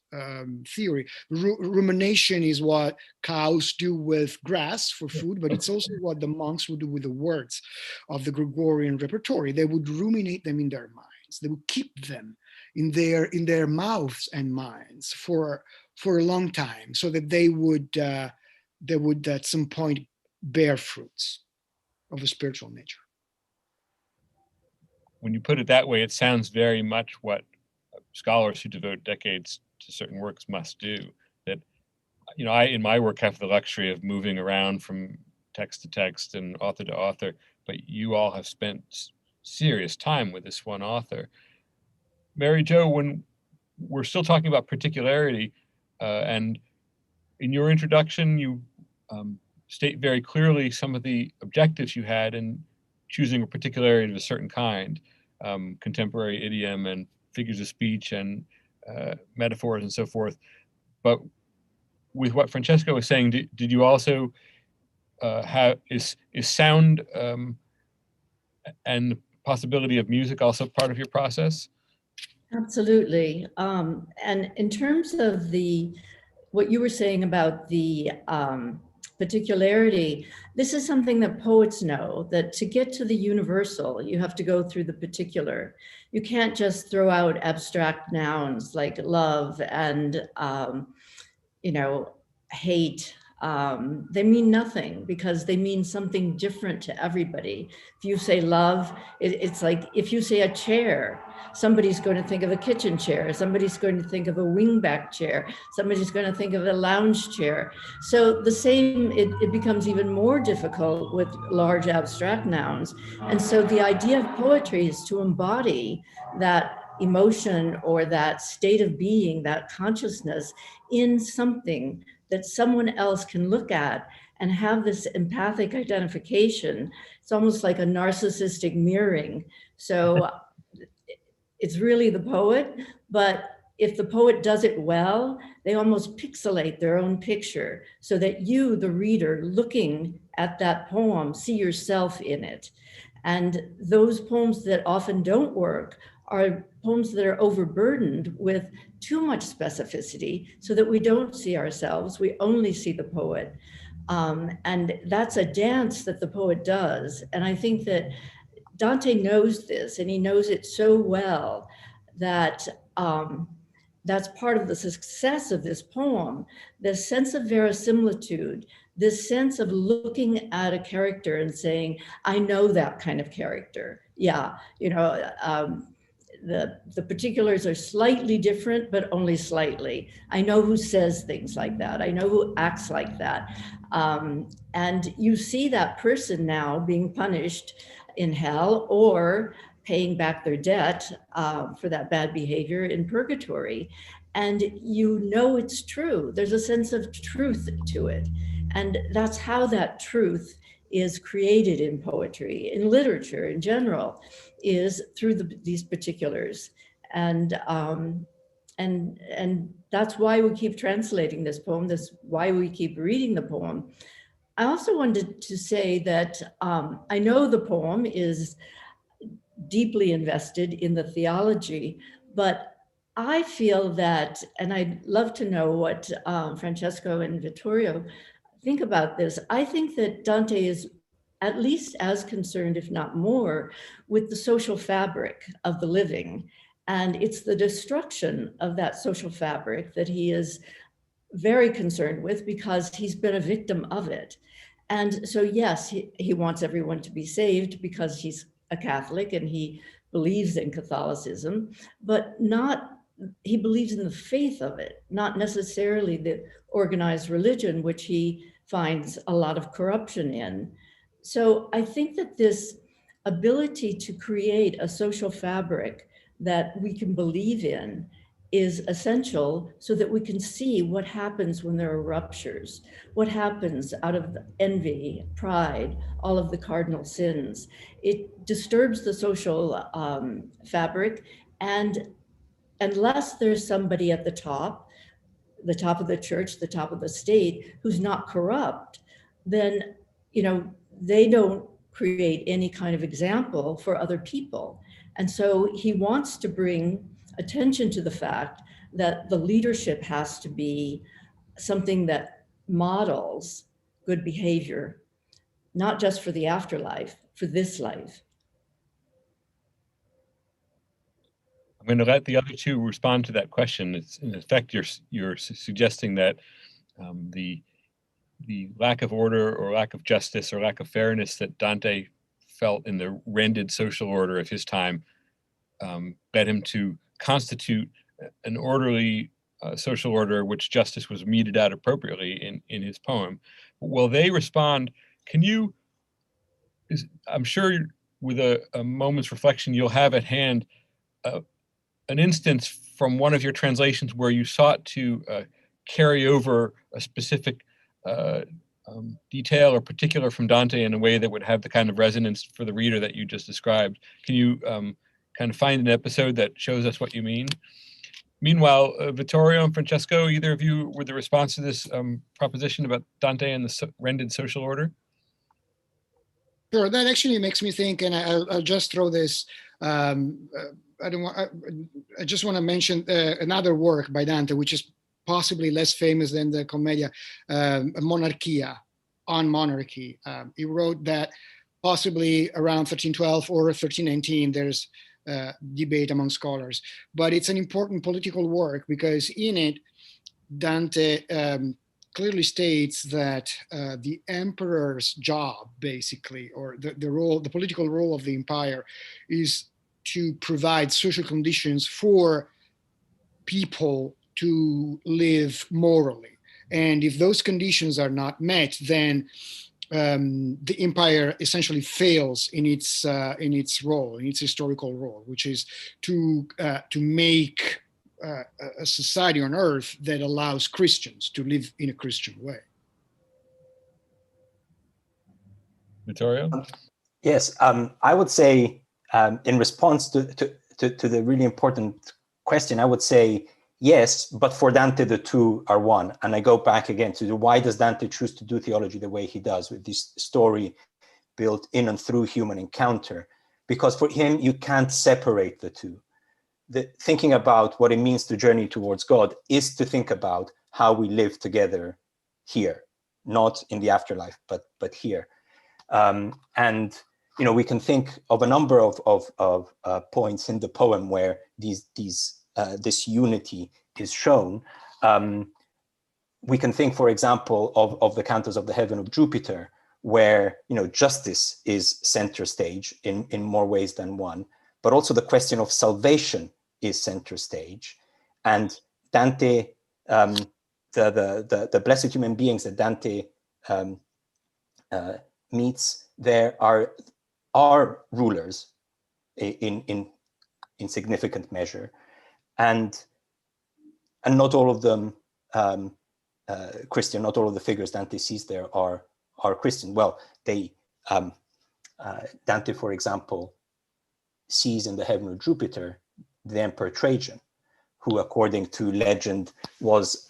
theory, rumination is what cows do with grass for food, but it's also what the monks would do with the words of the Gregorian repertory. They would ruminate them in their minds. They would keep them in their mouths and minds for a long time, so that they would at some point bear fruits of a spiritual nature. When you put it that way, it sounds very much what scholars who devote decades to certain works must do. That, you know, I in my work have the luxury of moving around from text to text and author to author, but you all have spent serious time with this one author. Mary Jo, when we're still talking about particularity, and in your introduction, you state very clearly some of the objectives you had in choosing a particularity of a certain kind, contemporary idiom and figures of speech and metaphors and so forth. But with what Francesco was saying, did you also is sound and possibility of music also part of your process? Absolutely. And in terms of what you were saying about the particularity, this is something that poets know, that to get to the universal, you have to go through the particular. You can't just throw out abstract nouns like love and, hate. They mean nothing because they mean something different to everybody. If you say love, it's like if you say a chair, somebody's going to think of a kitchen chair, somebody's going to think of a wingback chair, somebody's going to think of a lounge chair. So the same, it becomes even more difficult with large abstract nouns. And so the idea of poetry is to embody that emotion or that state of being, that consciousness in something that someone else can look at and have this empathic identification. It's almost like a narcissistic mirroring. So it's really the poet, but if the poet does it well, they almost pixelate their own picture so that you, the reader, looking at that poem, see yourself in it. And those poems that often don't work are poems that are overburdened with too much specificity so that we don't see ourselves, we only see the poet. And that's a dance that the poet does. And I think that Dante knows this, and he knows it so well that that's part of the success of this poem, this sense of verisimilitude, this sense of looking at a character and saying, I know that kind of character. Yeah, you know, the particulars are slightly different, but only slightly. I know who says things like that. I know who acts like that. And you see that person now being punished in hell or paying back their debt for that bad behavior in purgatory. And you know it's true. There's a sense of truth to it. And that's how that truth is created in poetry, in literature in general, is through these particulars. And that's why we keep translating this poem. That's why we keep reading the poem. I also wanted to say that I know the poem is deeply invested in the theology, but I feel that, and I'd love to know what Francesco and Vittorio think about this. I think that Dante is at least as concerned, if not more, with the social fabric of the living. And it's the destruction of that social fabric that he is very concerned with because he's been a victim of it. And so, yes, he wants everyone to be saved because he's a Catholic and he believes in Catholicism, but he believes in the faith of it, not necessarily the organized religion, which he finds a lot of corruption in. So I think that this ability to create a social fabric that we can believe in is essential so that we can see what happens when there are ruptures, what happens out of envy, pride, all of the cardinal sins. It disturbs the social fabric, and unless there's somebody at the top of the church, the top of the state, who's not corrupt, then, you know, they don't create any kind of example for other people. And so he wants to bring attention to the fact that the leadership has to be something that models good behavior, not just for the afterlife, for this life. I'm going to let the other two respond to that question. It's, in effect, you're suggesting that the lack of order or lack of justice or lack of fairness that Dante felt in the rended social order of his time led him to constitute an orderly social order which justice was meted out appropriately in his poem. Will they respond? Can you, I'm sure with a moment's reflection, you'll have at hand an instance from one of your translations where you sought to carry over a specific detail or particular from Dante in a way that would have the kind of resonance for the reader that you just described. Can you kind of find an episode that shows us what you mean? Meanwhile, Vittorio and Francesco, either of you with the response to this proposition about Dante and the rended social order? Sure, that actually makes me think, and I'll just throw this. I just want to mention another work by Dante, which is possibly less famous than the Commedia, Monarchia, on monarchy. He wrote that possibly around 1312 or 1319. There's debate among scholars, but it's an important political work because in it, Dante clearly states that the emperor's job, basically, or the political role of the empire, is to provide social conditions for people to live morally. And if those conditions are not met, then the empire essentially fails in its role, in its historical role, which is to make a society on earth that allows Christians to live in a Christian way. Vittorio? Yes, I would say in response to the really important question, I would say yes, but for Dante, the two are one. And I go back again to why does Dante choose to do theology the way he does, with this story built in and through human encounter? Because for him, you can't separate the two. Thinking about what it means to journey towards God is to think about how we live together here, not in the afterlife, but here. And you know, we can think of a number of points in the poem where this unity shown. We can think, for example, of the cantos of the Heaven of Jupiter, where justice is center stage in more ways than one, but also the question of salvation is center stage. And Dante, the blessed human beings that Dante meets there are rulers in significant measure, and not all of them Christian. Not all of the figures Dante sees there are Christian. Well, Dante, for example, sees in the Heaven of Jupiter the Emperor Trajan, who, according to legend, was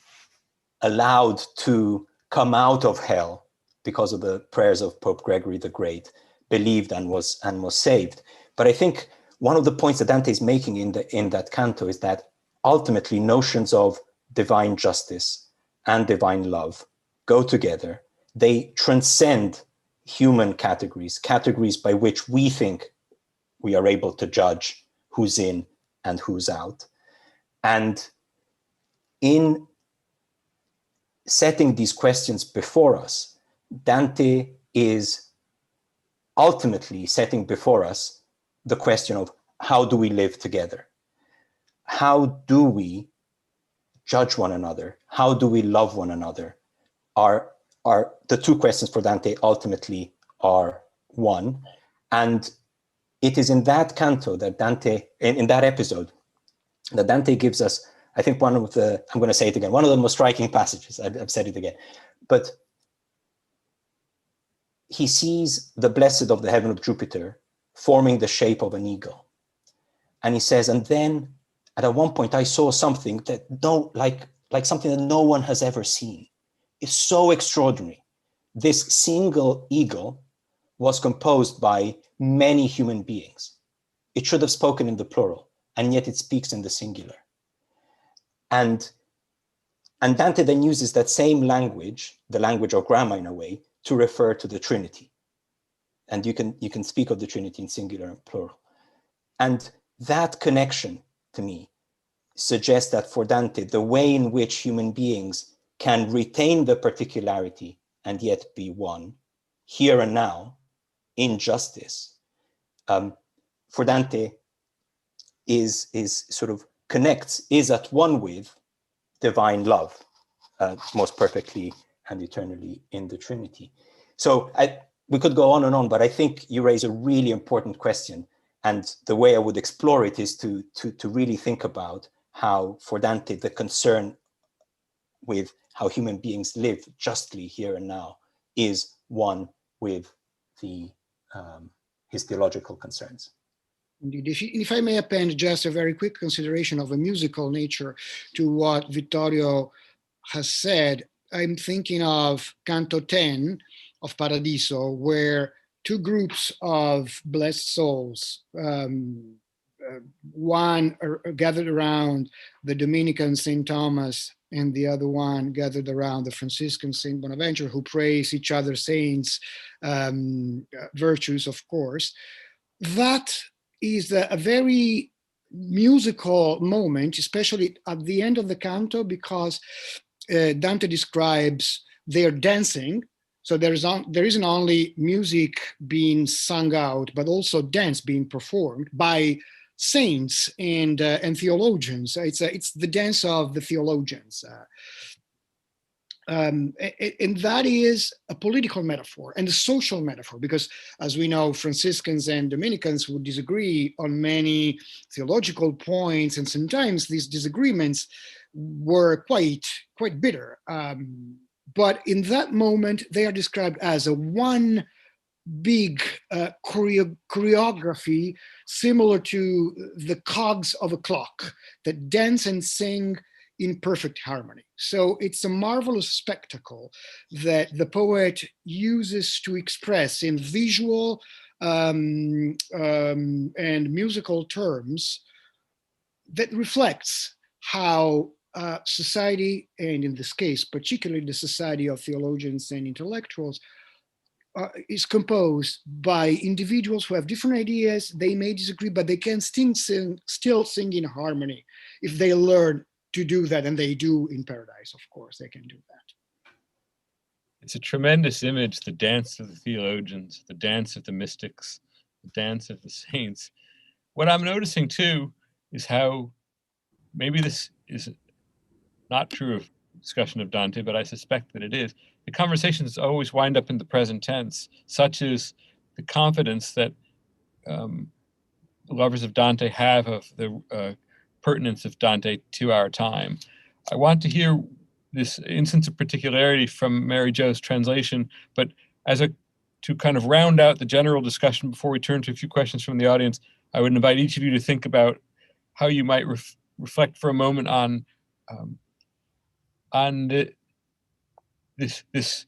allowed to come out of hell because of the prayers of Pope Gregory the Great, believed and was saved. But I think one of the points that Dante is making in that canto is that ultimately notions of divine justice and divine love go together. They transcend human categories by which we think we are able to judge who's in and who's out. And in setting these questions before us, Dante is ultimately setting before us the question of how do we live together? How do we judge one another? How do we love one another? Are the two questions for Dante ultimately are one. And it is in that canto that Dante, in that episode, that Dante gives us, I think I'm going to say it again, one of the most striking passages, I've said it again, but he sees the blessed of the Heaven of Jupiter forming the shape of an eagle. And he says, and then at one point I saw something that like something that no one has ever seen. It's so extraordinary. This single eagle was composed by many human beings. It should have spoken in the plural, and yet it speaks in the singular. And Dante then uses that same language, the language of grammar in a way, to refer to the Trinity. And you can speak of the Trinity in singular and plural. And that connection, to me, suggests that for Dante, the way in which human beings can retain the particularity and yet be one, here and now, in justice, for Dante is sort of connects, is at one with divine love, most perfectly and eternally in the Trinity. So we could go on and on, but I think you raise a really important question. And the way I would explore it is to really think about how, for Dante, the concern with how human beings live justly here and now is one with his theological concerns. Indeed. If I may append just a very quick consideration of a musical nature to what Vittorio has said, I'm thinking of Canto 10 of Paradiso, where two groups of blessed souls, one gathered around the Dominican St. Thomas and the other one gathered around the Franciscan St. Bonaventure, who praise each other's saints' virtues, of course. That is a very musical moment, especially at the end of the canto, because Dante describes their dancing. So there isn't only music being sung out, but also dance being performed by saints and theologians. It's the dance of the theologians. And that is a political metaphor and a social metaphor, because as we know, Franciscans and Dominicans would disagree on many theological points, and sometimes these disagreements were quite bitter. But in that moment, they are described as a one big choreography similar to the cogs of a clock that dance and sing in perfect harmony. So it's a marvelous spectacle that the poet uses to express in visual and musical terms that reflects how society, and in this case, particularly the society of theologians and intellectuals, is composed by individuals who have different ideas. They may disagree, but they can still sing in harmony if they learn to do that, and they do in paradise, of course, they can do that. It's a tremendous image, the dance of the theologians, the dance of the mystics, the dance of the saints. What I'm noticing too is how, maybe this is not true of discussion of Dante, but I suspect that it is, the conversations always wind up in the present tense, such as the confidence that lovers of Dante have of the pertinence of Dante to our time. I want to hear this instance of particularity from Mary Jo's translation, but to kind of round out the general discussion before we turn to a few questions from the audience, I would invite each of you to think about how you might reflect for a moment on this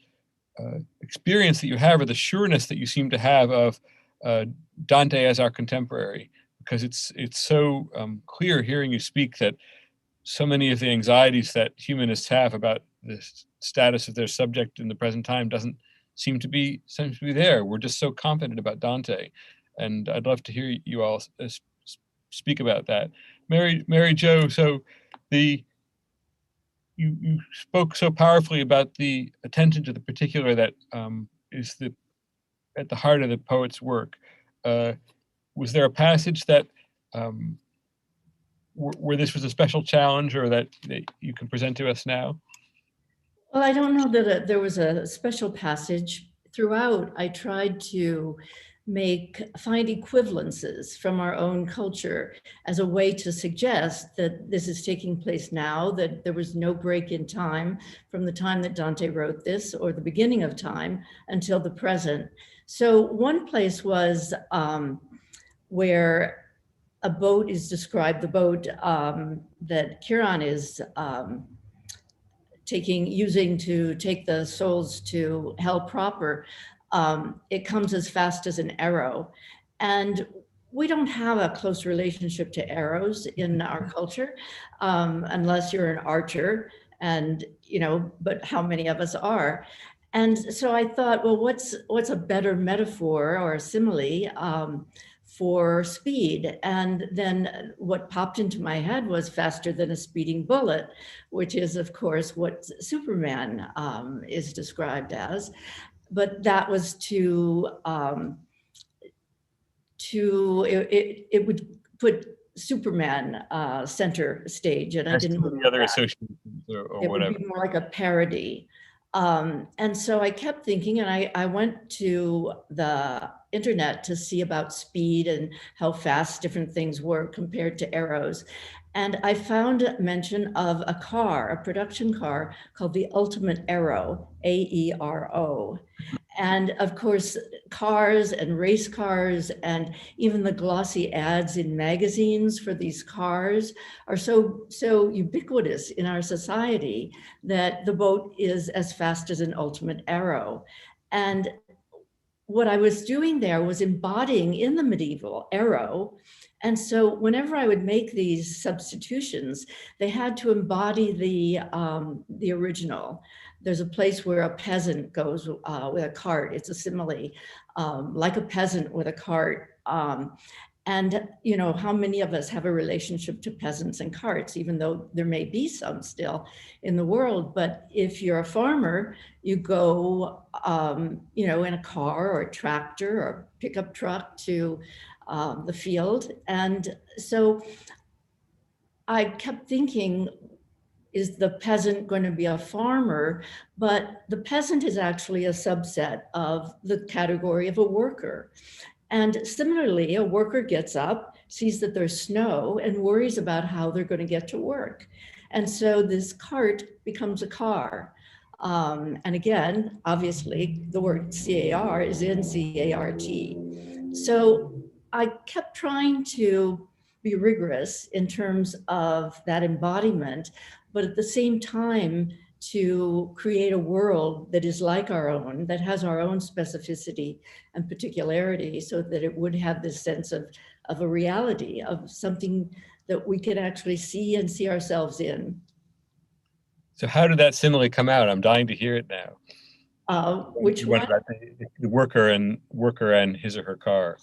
experience that you have, or the sureness that you seem to have of Dante as our contemporary, because it's so clear hearing you speak that so many of the anxieties that humanists have about the status of their subject in the present time doesn't seem to be there. We're just so confident about Dante, and I'd love to hear you all speak about that. Mary Jo, so you spoke so powerfully about the attention to the particular that is at the heart of the poet's work. Was there a passage that where this was a special challenge, or that you can present to us now? Well, I don't know that there was a special passage. Throughout, I tried to find equivalences from our own culture as a way to suggest that this is taking place now, that there was no break in time from the time that Dante wrote this, or the beginning of time, until the present. So one place was where a boat is described, the boat that Chiron is using to take the souls to hell proper. It comes as fast as an arrow. And we don't have a close relationship to arrows in our culture, unless you're an archer, and but how many of us are? And so I thought, well, what's a better metaphor or a simile for speed? And then what popped into my head was faster than a speeding bullet, which is, of course, what Superman is described as. But that was it would put Superman center stage, and I didn't want the other that. associations or It whatever. would be more like a parody. And so I kept thinking, and I went to the internet to see about speed and how fast different things were compared to arrows. And I found mention of a production car called the Ultimate Aero, AERO. And of course, cars and race cars and even the glossy ads in magazines for these cars are so ubiquitous in our society that the boat is as fast as an ultimate arrow. And what I was doing there was embodying in the medieval arrow. And so whenever I would make these substitutions, they had to embody the original. There's a place where a peasant goes with a cart. It's a simile, like a peasant with a cart. And how many of us have a relationship to peasants and carts, even though there may be some still in the world. But if you're a farmer, you go, in a car or a tractor or pickup truck to the field. And so I kept thinking, is the peasant going to be a farmer? But the peasant is actually a subset of the category of a worker. And similarly, a worker gets up, sees that there's snow, and worries about how they're going to get to work. And so this cart becomes a car. And again, obviously, the word CAR is in CART. So I kept trying to be rigorous in terms of that embodiment, but at the same time, to create a world that is like our own, that has our own specificity and particularity, so that it would have this sense of a reality, of something that we can actually see and see ourselves in. So how did that simile come out? I'm dying to hear it now. Which one? About the worker and his or her car.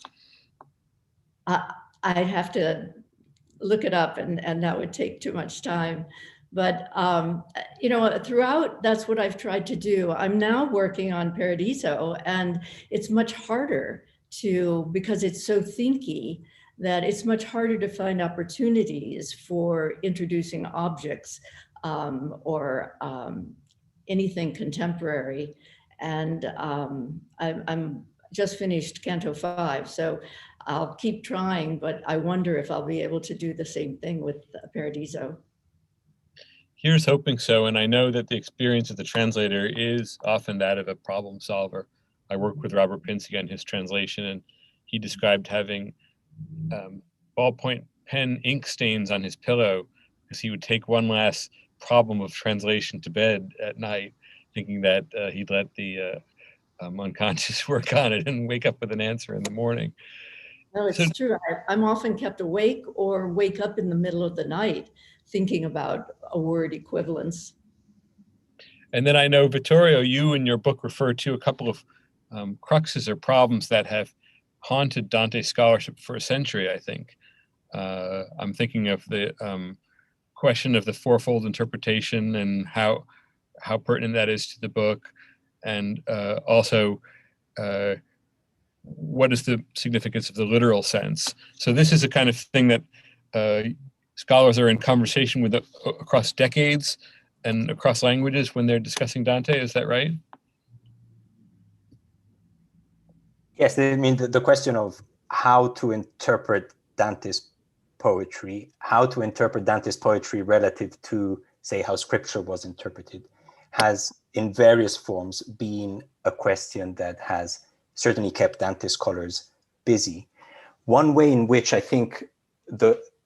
I'd have to look it up, and that would take too much time. But, throughout, that's what I've tried to do. I'm now working on Paradiso, and it's much harder because it's so thinky, that it's much harder to find opportunities for introducing objects or anything contemporary. And I'm just finished Canto 5, so I'll keep trying, but I wonder if I'll be able to do the same thing with Paradiso. Here's hoping so, and I know that the experience of the translator is often that of a problem solver. I worked with Robert Pinsky on his translation, and he described having ballpoint pen ink stains on his pillow because he would take one last problem of translation to bed at night, thinking that he'd let the unconscious work on it and wake up with an answer in the morning. No, it's true. I'm often kept awake or wake up in the middle of the night thinking about a word equivalence. And then I know, Vittorio, you in your book refer to a couple of cruxes or problems that have haunted Dante scholarship for a century, I think. I'm thinking of the question of the fourfold interpretation and how pertinent that is to the book, and also what is the significance of the literal sense. So this is a kind of thing that scholars are in conversation with across decades and across languages when they're discussing Dante. Is that right? Yes, I mean, the question of how to interpret Dante's poetry, how to interpret Dante's poetry relative to, say, how scripture was interpreted, has in various forms been a question that has certainly kept Dante scholars busy. One way in which I think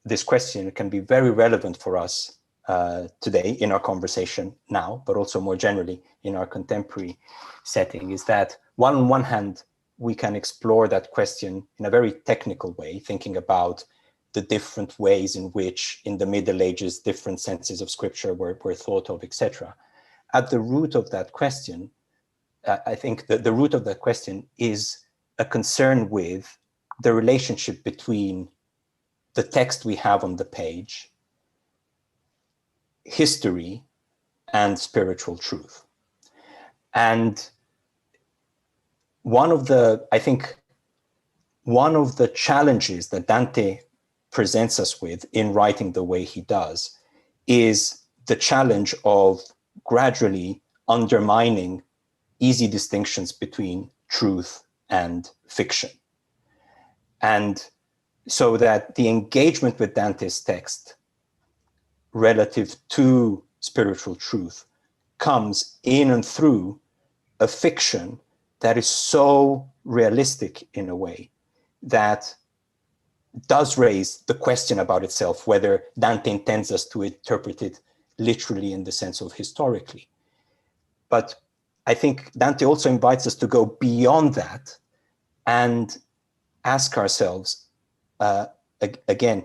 this question can be very relevant for us today in our conversation now, but also more generally in our contemporary setting, is that on one hand, we can explore that question in a very technical way, thinking about the different ways in which in the Middle Ages, different senses of scripture were thought of, etc. At the root of that question, I think that the root of that question is a concern with the relationship between the text we have on the page, history, and spiritual truth. And one of the challenges that Dante presents us with in writing the way he does is the challenge of gradually undermining easy distinctions between truth and fiction. And so that the engagement with Dante's text relative to spiritual truth comes in and through a fiction that is so realistic in a way that does raise the question about itself, whether Dante intends us to interpret it literally in the sense of historically. But I think Dante also invites us to go beyond that and ask ourselves again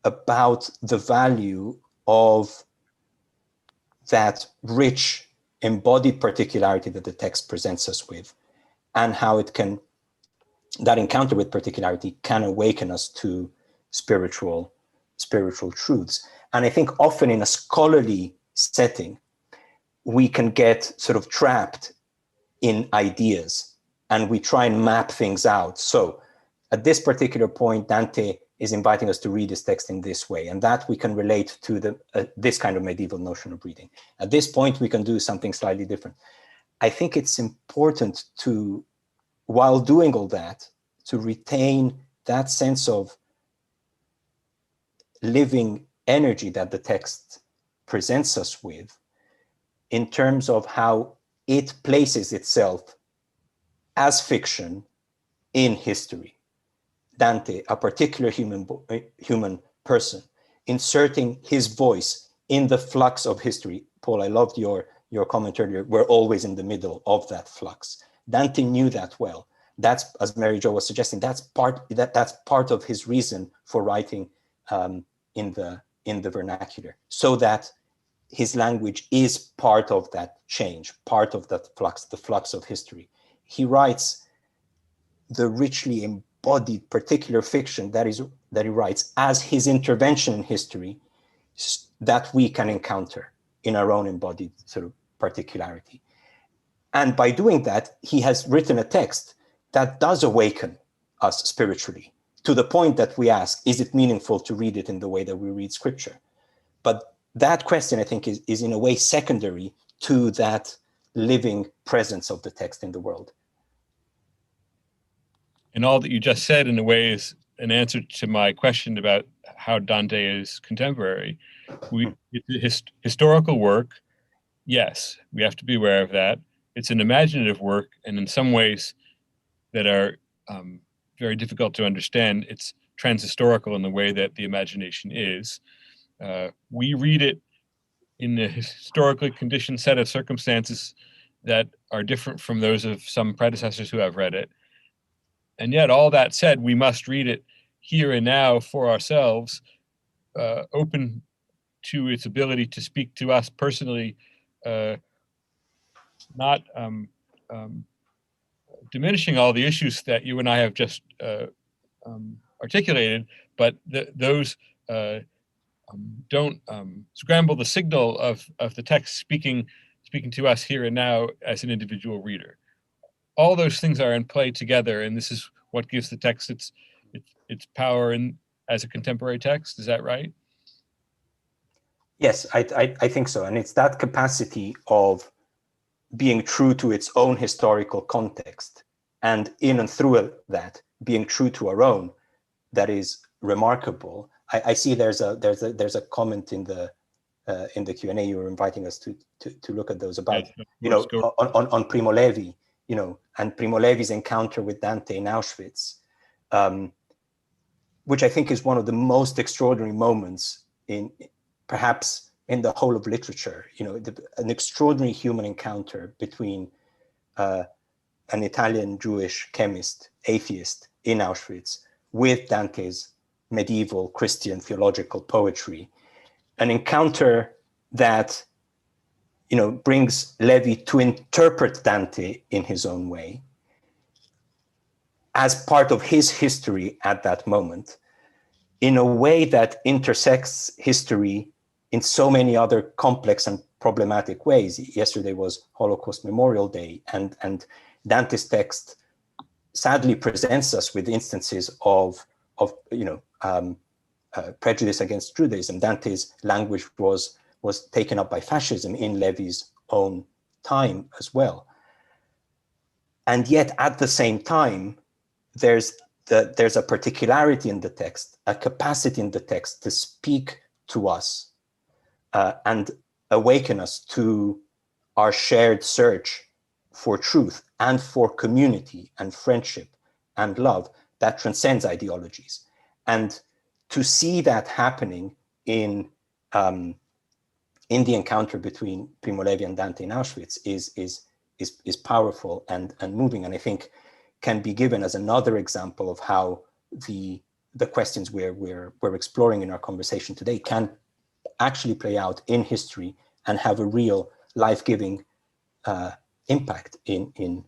about the value of that rich embodied particularity that the text presents us with, and how that encounter with particularity can awaken us to spiritual truths. And I think often in a scholarly setting, we can get sort of trapped in ideas and we try and map things out. So at this particular point, Dante is inviting us to read this text in this way, and that we can relate to this kind of medieval notion of reading. At this point, we can do something slightly different. I think it's important to, while doing all that, to retain that sense of living energy that the text presents us with in terms of how it places itself as fiction in history. Dante, a particular human person, inserting his voice in the flux of history. Paul, I loved your comment earlier. We're always in the middle of that flux. Dante knew that well. That's, as Mary Jo was suggesting, that's part of his reason for writing in the vernacular, so that his language is part of that change, part of that flux, the flux of history. He writes the richly embodied particular fiction that is that he writes as his intervention in history that we can encounter in our own embodied sort of particularity. And by doing that, he has written a text that does awaken us spiritually, to the point that we ask, is it meaningful to read it in the way that we read scripture? But that question, I think, is in a way secondary to that living presence of the text in the world. And all that you just said, in a way, is an answer to my question about how Dante is contemporary. It's historical work, yes, we have to be aware of that. It's an imaginative work, and in some ways that are very difficult to understand, it's transhistorical in the way that the imagination is. We read it in a historically conditioned set of circumstances that are different from those of some predecessors who have read it. And yet, all that said, we must read it here and now for ourselves, open to its ability to speak to us personally, not diminishing all the issues that you and I have just articulated, but those don't scramble the signal of the text speaking to us here and now as an individual reader. All those things are in play together, and this is what gives the text its power as a contemporary text. Is that right? Yes, I think so. And it's that capacity of being true to its own historical context, and in and through that, being true to our own, that is remarkable. I see there's a comment in the Q&A. You were inviting us to look at those about, on Primo Levi, and Primo Levi's encounter with Dante in Auschwitz, which I think is one of the most extraordinary moments perhaps in the whole of literature. An extraordinary human encounter between an Italian Jewish chemist, atheist in Auschwitz, with Dante's medieval Christian theological poetry, an encounter that brings Levi to interpret Dante in his own way as part of his history at that moment, in a way that intersects history in so many other complex and problematic ways. Yesterday was Holocaust Memorial Day, and Dante's text sadly presents us with instances of prejudice against Judaism. Dante's language was taken up by fascism in Levi's own time as well. And yet, at the same time, there's a particularity in the text, a capacity in the text to speak to us and awaken us to our shared search for truth and for community and friendship and love that transcends ideologies. And to see that happening in the encounter between Primo Levi and Dante in Auschwitz is powerful and moving, and I think can be given as another example of how the questions we're exploring in our conversation today can actually play out in history and have a real life-giving impact in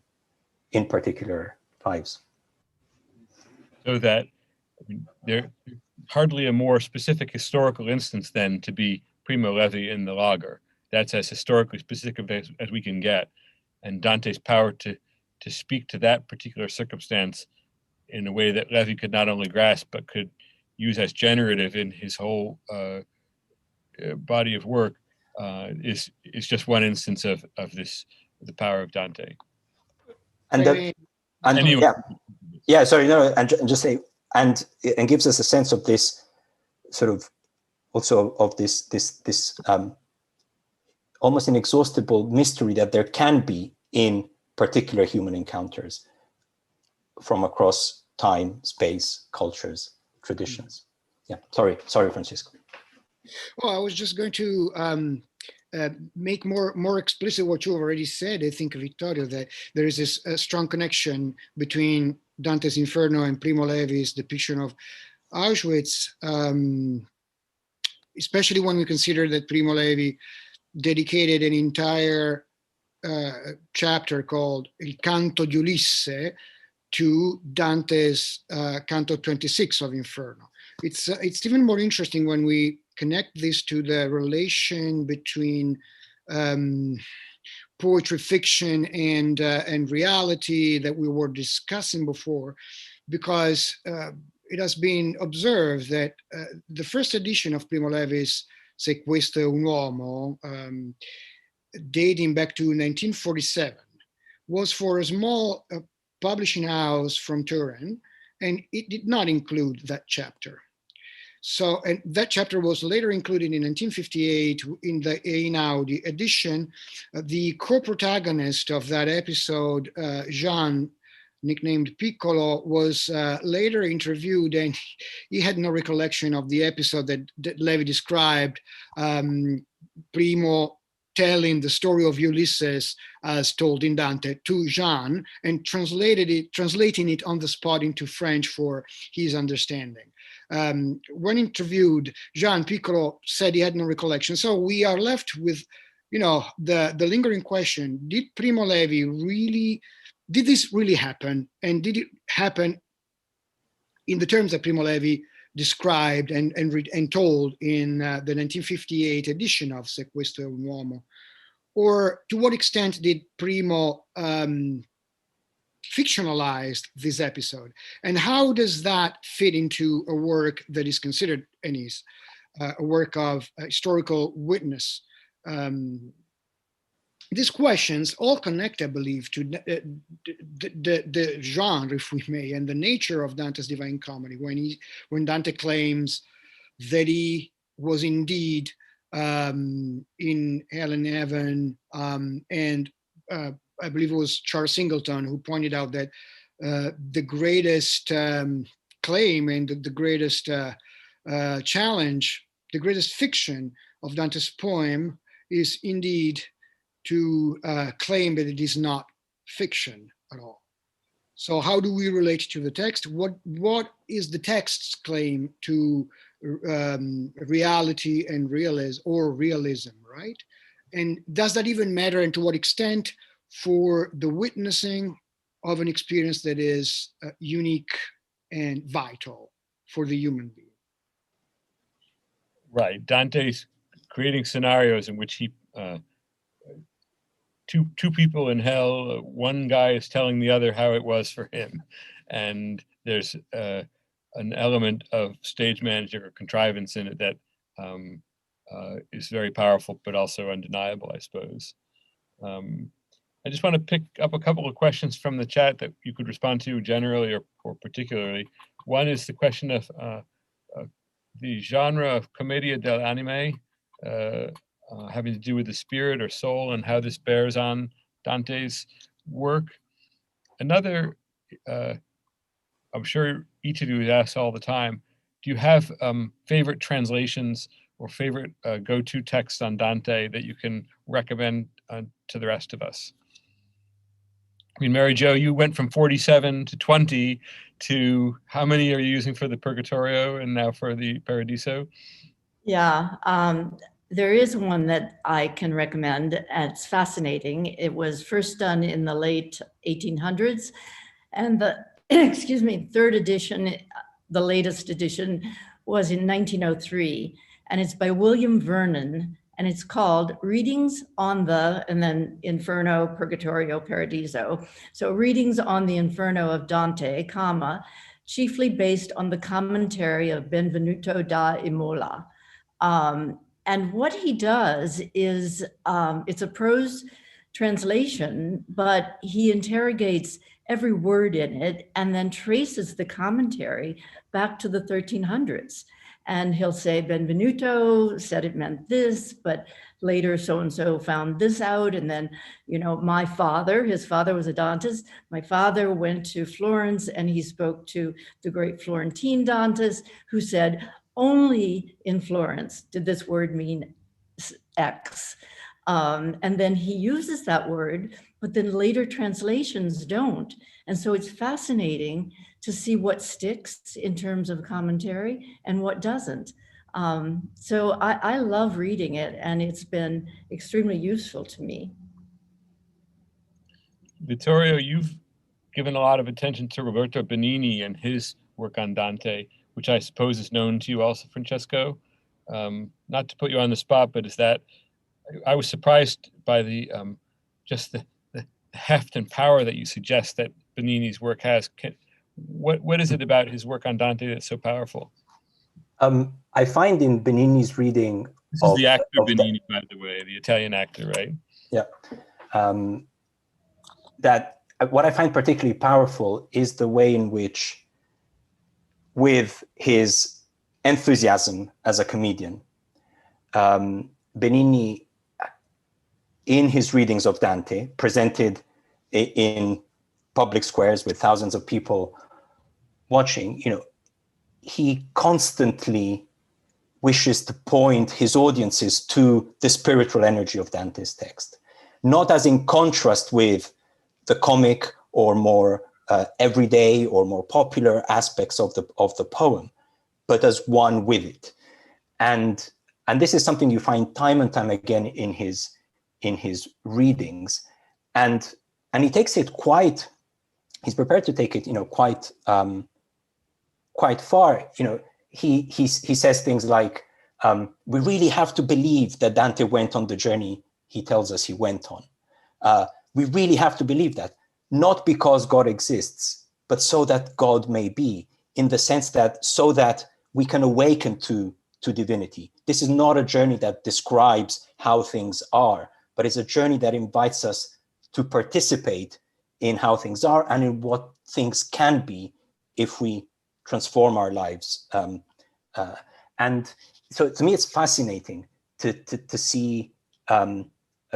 particular lives. So that there hardly a more specific historical instance than to be Primo Levi in the Lager. That's as historically specific as we can get. And Dante's power to speak to that particular circumstance in a way that Levi could not only grasp, but could use as generative in his whole body of work is just one instance of the power of Dante. And just say, and gives us a sense of this sort of also of this almost inexhaustible mystery that there can be in particular human encounters from across time, space, cultures, traditions. Yeah, sorry, Francesco. Well, I was just going to make more explicit what you already said. I think, Vittorio, that there is this strong connection between Dante's Inferno and Primo Levi's depiction of Auschwitz, especially when we consider that Primo Levi dedicated an entire chapter called Il Canto di Ulisse to Dante's Canto 26 of Inferno. it's even more interesting when we connect this to the relation between poetry fiction and reality that we were discussing before, because it has been observed that the first edition of Primo Levi's Se questo è un uomo, dating back to 1947, was for a small publishing house from Turin, and it did not include that chapter. So, and that chapter was later included in 1958 in the Einaudi edition. The co-protagonist of that episode, Jean, nicknamed Piccolo, was later interviewed, and he had no recollection of the episode that Levi described, Primo telling the story of Ulysses as told in Dante to Jean, and translating it on the spot into French for his understanding. When interviewed, Jean Piccolo said he had no recollection. So we are left with, the lingering question: did Primo Levi did this really happen? And did it happen in the terms that Primo Levi described and told in the 1958 edition of Se questo è un uomo? Or to what extent did Primo fictionalize this episode? And how does that fit into a work that is considered a work of historical witness? These questions all connect, I believe, to the genre, if we may, and the nature of Dante's Divine Comedy. When Dante claims that he was indeed in hell and heaven, and I believe it was Charles Singleton who pointed out that the greatest claim and the greatest challenge, the greatest fiction of Dante's poem is indeed to claim that it is not fiction at all. So how do we relate to the text? What is the text's claim to reality and realism, right? And does that even matter, and to what extent, for the witnessing of an experience that is unique and vital for the human being? Right, Dante's creating scenarios in which he two people in hell, one guy is telling the other how it was for him, and there's an element of stage magic or contrivance in it that is very powerful, but also undeniable, I suppose. I just want to pick up a couple of questions from the chat that you could respond to generally or particularly. One is the question of the genre of commedia dell'anime, having to do with the spirit or soul, and how this bears on Dante's work. Another, I'm sure each of you is asked all the time, do you have favorite translations or favorite go-to texts on Dante that you can recommend to the rest of us? I mean, Mary Jo, you went from 47 to 20 to how many are you using for the Purgatorio and now for the Paradiso? Yeah, there is one that I can recommend. It's fascinating. It was first done in the late 1800s, and the third edition, the latest edition, was in 1903, and it's by William Vernon, and it's called Readings on the, and then Inferno, Purgatorio, Paradiso. So Readings on the Inferno of Dante, comma, chiefly based on the commentary of Benvenuto da Imola. And what he does is, it's a prose translation, but he interrogates every word in it and then traces the commentary back to the 1300s. And he'll say, Benvenuto said it meant this, but later so-and-so found this out. And then, my father, his father was a Dantist. My father went to Florence and he spoke to the great Florentine Dantist, who said, only in Florence did this word mean X. And then he uses that word, but then later translations don't. And so it's fascinating to see what sticks in terms of commentary and what doesn't. So I love reading it, and it's been extremely useful to me. Vittorio, you've given a lot of attention to Roberto Benigni and his work on Dante. which I suppose is known to you also, Francesco. Not to put you on the spot, but is that I was surprised by the just the heft and power that you suggest that Benigni's work has. What is it about his work on Dante that's so powerful? I find in Benigni's reading this is the actor Benigni, by the way, the Italian actor, right? Yeah. That what I find particularly powerful is the way in which, with his enthusiasm as a comedian, Benigni, in his readings of Dante, presented in public squares with thousands of people watching, he constantly wishes to point his audiences to the spiritual energy of Dante's text, not as in contrast with the comic or more everyday or more popular aspects of the poem, but as one with it. And this is something you find time and time again in his readings, and he takes it he's prepared to take it, quite far. He says things like, we really have to believe that Dante went on the journey he tells us he went on. We really have to believe that, not because God exists, but so that God may be, in the sense that so that we can awaken to divinity. This is not a journey that describes how things are, but it's a journey that invites us to participate in how things are and in what things can be if we transform our lives. And so to me, it's fascinating to see a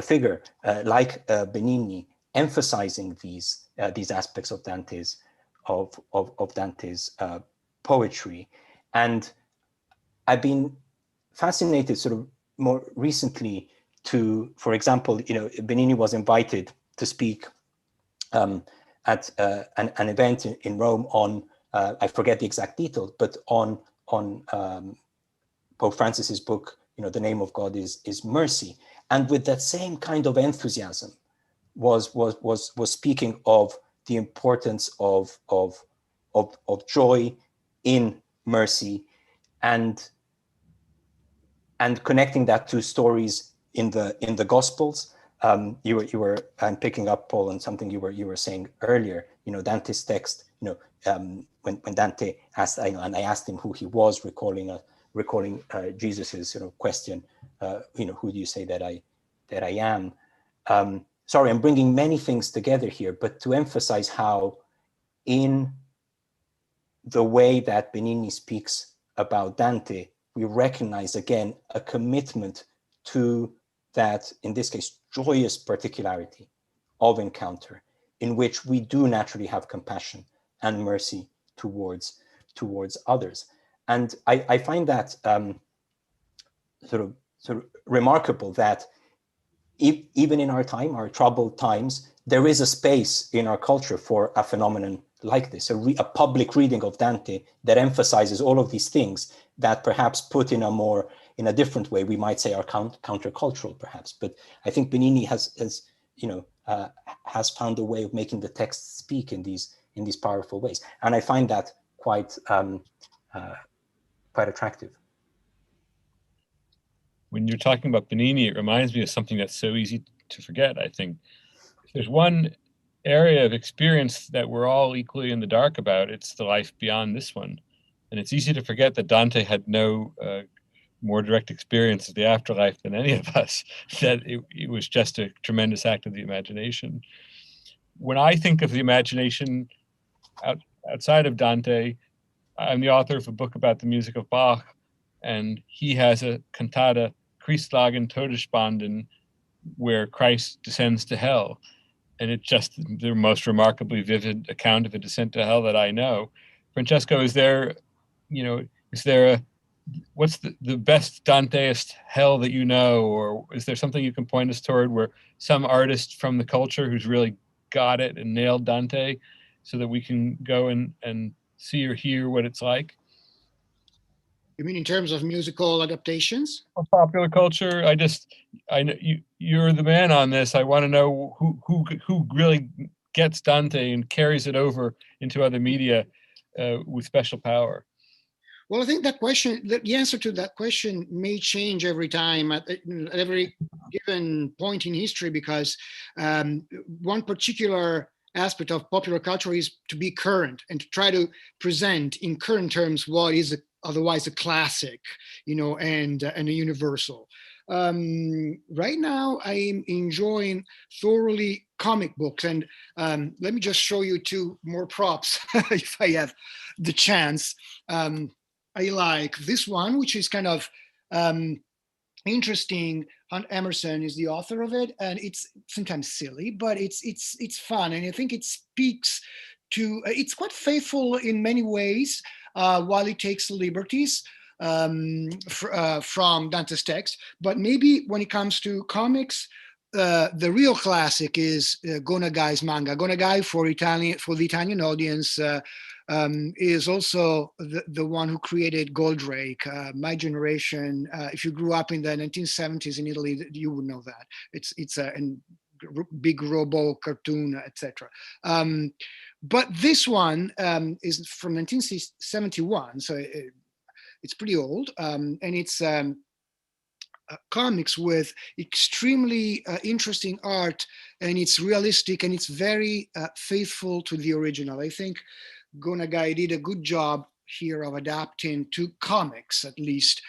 figure like Benigni emphasizing these aspects of Dante's poetry. And I've been fascinated sort of more recently to, for example, Benigni was invited to speak at an event in Rome on, I forget the exact details, but on Pope Francis's book, The Name of God is Mercy. And with that same kind of enthusiasm was speaking of the importance of joy in mercy, and connecting that to stories in the Gospels. You were I'm picking up, Paul, on something you were saying earlier. Dante's text. When Dante asked, and I asked him who he was, recalling Jesus's question. Who do you say that I am? Sorry, I'm bringing many things together here, but to emphasize how, in the way that Benigni speaks about Dante, we recognize again a commitment to that, in this case, joyous particularity of encounter, in which we do naturally have compassion and mercy towards others. And I find that sort of remarkable that even in our time, our troubled times, there is a space in our culture for a phenomenon like this, a public reading of Dante that emphasizes all of these things that perhaps put in a different way, we might say, are countercultural perhaps. But I think Benigni has found a way of making the text speak in these powerful ways, and I find that quite attractive. When you're talking about Benigni, it reminds me of something that's so easy to forget. I think if there's one area of experience that we're all equally in the dark about, it's the life beyond this one. And it's easy to forget that Dante had no more direct experience of the afterlife than any of us, that it was just a tremendous act of the imagination. When I think of the imagination outside of Dante, I'm the author of a book about the music of Bach, and he has a cantata, Christlagen Todesspanden, where Christ descends to hell. And it's just the most remarkably vivid account of a descent to hell that I know. Francesco, what's the best Danteist hell that you know? Or is there something you can point us toward where some artist from the culture who's really got it and nailed Dante so that we can go and see or hear what it's like? You mean in terms of musical adaptations? Popular culture. I know you're the man on this. I want to know who really gets Dante and carries it over into other media with special power. Well, I think that question, the answer to that question may change every time at every given point in history, because one particular aspect of popular culture is to be current and to try to present in current terms what is otherwise a classic, and a universal. Right now, I'm enjoying thoroughly comic books, and let me just show you two more props if I have the chance. I like this one, which is kind of interesting. Hunt Emerson is the author of it, and it's sometimes silly, but it's fun, and I think it speaks to. It's quite faithful in many ways, while it takes liberties from Dante's text. But maybe when it comes to comics, the real classic is Gonagai's manga. Gonagai, for the Italian audience, is also the one who created Goldrake. My generation, if you grew up in the 1970s in Italy, you would know that. It's a big robo cartoon, etc. But this one is from 1971, so it's pretty old, and it's comics with extremely interesting art, and it's realistic, and it's very faithful to the original. I think Gonagai did a good job here of adapting to comics, at least.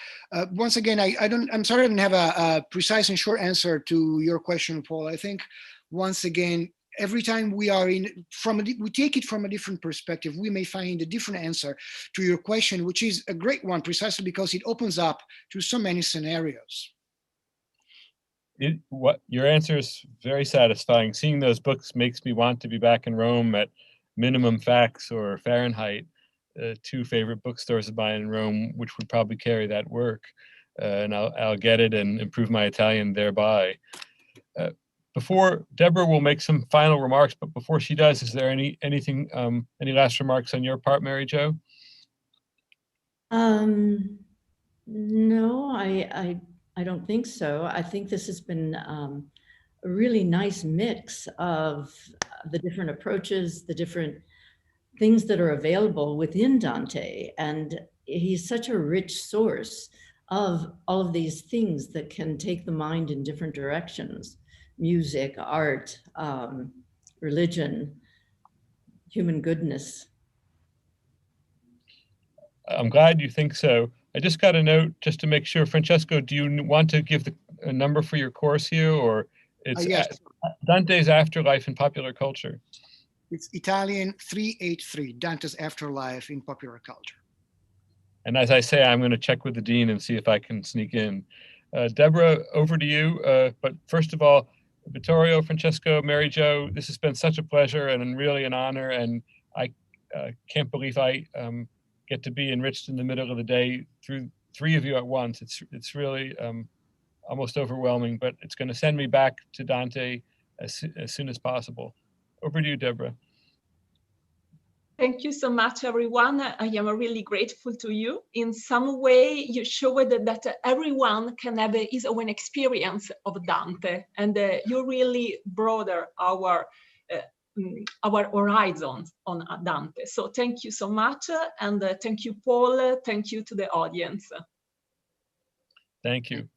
Once again, I'm sorry I didn't have a precise and short answer to your question, Paul. I think once again, every time we take it from a different perspective, we may find a different answer to your question, which is a great one, precisely because it opens up to so many scenarios. Your answer is very satisfying. Seeing those books makes me want to be back in Rome at Minimum Facts or Fahrenheit, two favorite bookstores of mine in Rome, which would probably carry that work. And I'll get it and improve my Italian thereby. Before Debora will make some final remarks, but before she does, is there any last remarks on your part, Mary Jo? No, I don't think so. I think this has been a really nice mix of the different approaches, the different things that are available within Dante. And he's such a rich source of all of these things that can take the mind in different directions: music, art, religion, human goodness. I'm glad you think so. I just got a note just to make sure. Francesco, do you want to give a number for your course here, or it's yes. Dante's Afterlife in Popular Culture? It's Italian 383, Dante's Afterlife in Popular Culture. And as I say, I'm going to check with the dean and see if I can sneak in. Debora, over to you. But first of all, Vittorio, Francesco, Mary Jo, this has been such a pleasure and really an honor. And I can't believe I get to be enriched in the middle of the day through three of you at once. It's really almost overwhelming, but it's going to send me back to Dante as soon as possible. Over to you, Debora. Thank you so much, everyone. I am really grateful to you. In some way, you showed that everyone can have his own experience of Dante, and you really broaden our horizons on Dante. So thank you so much, and thank you, Paul. Thank you to the audience. Thank you.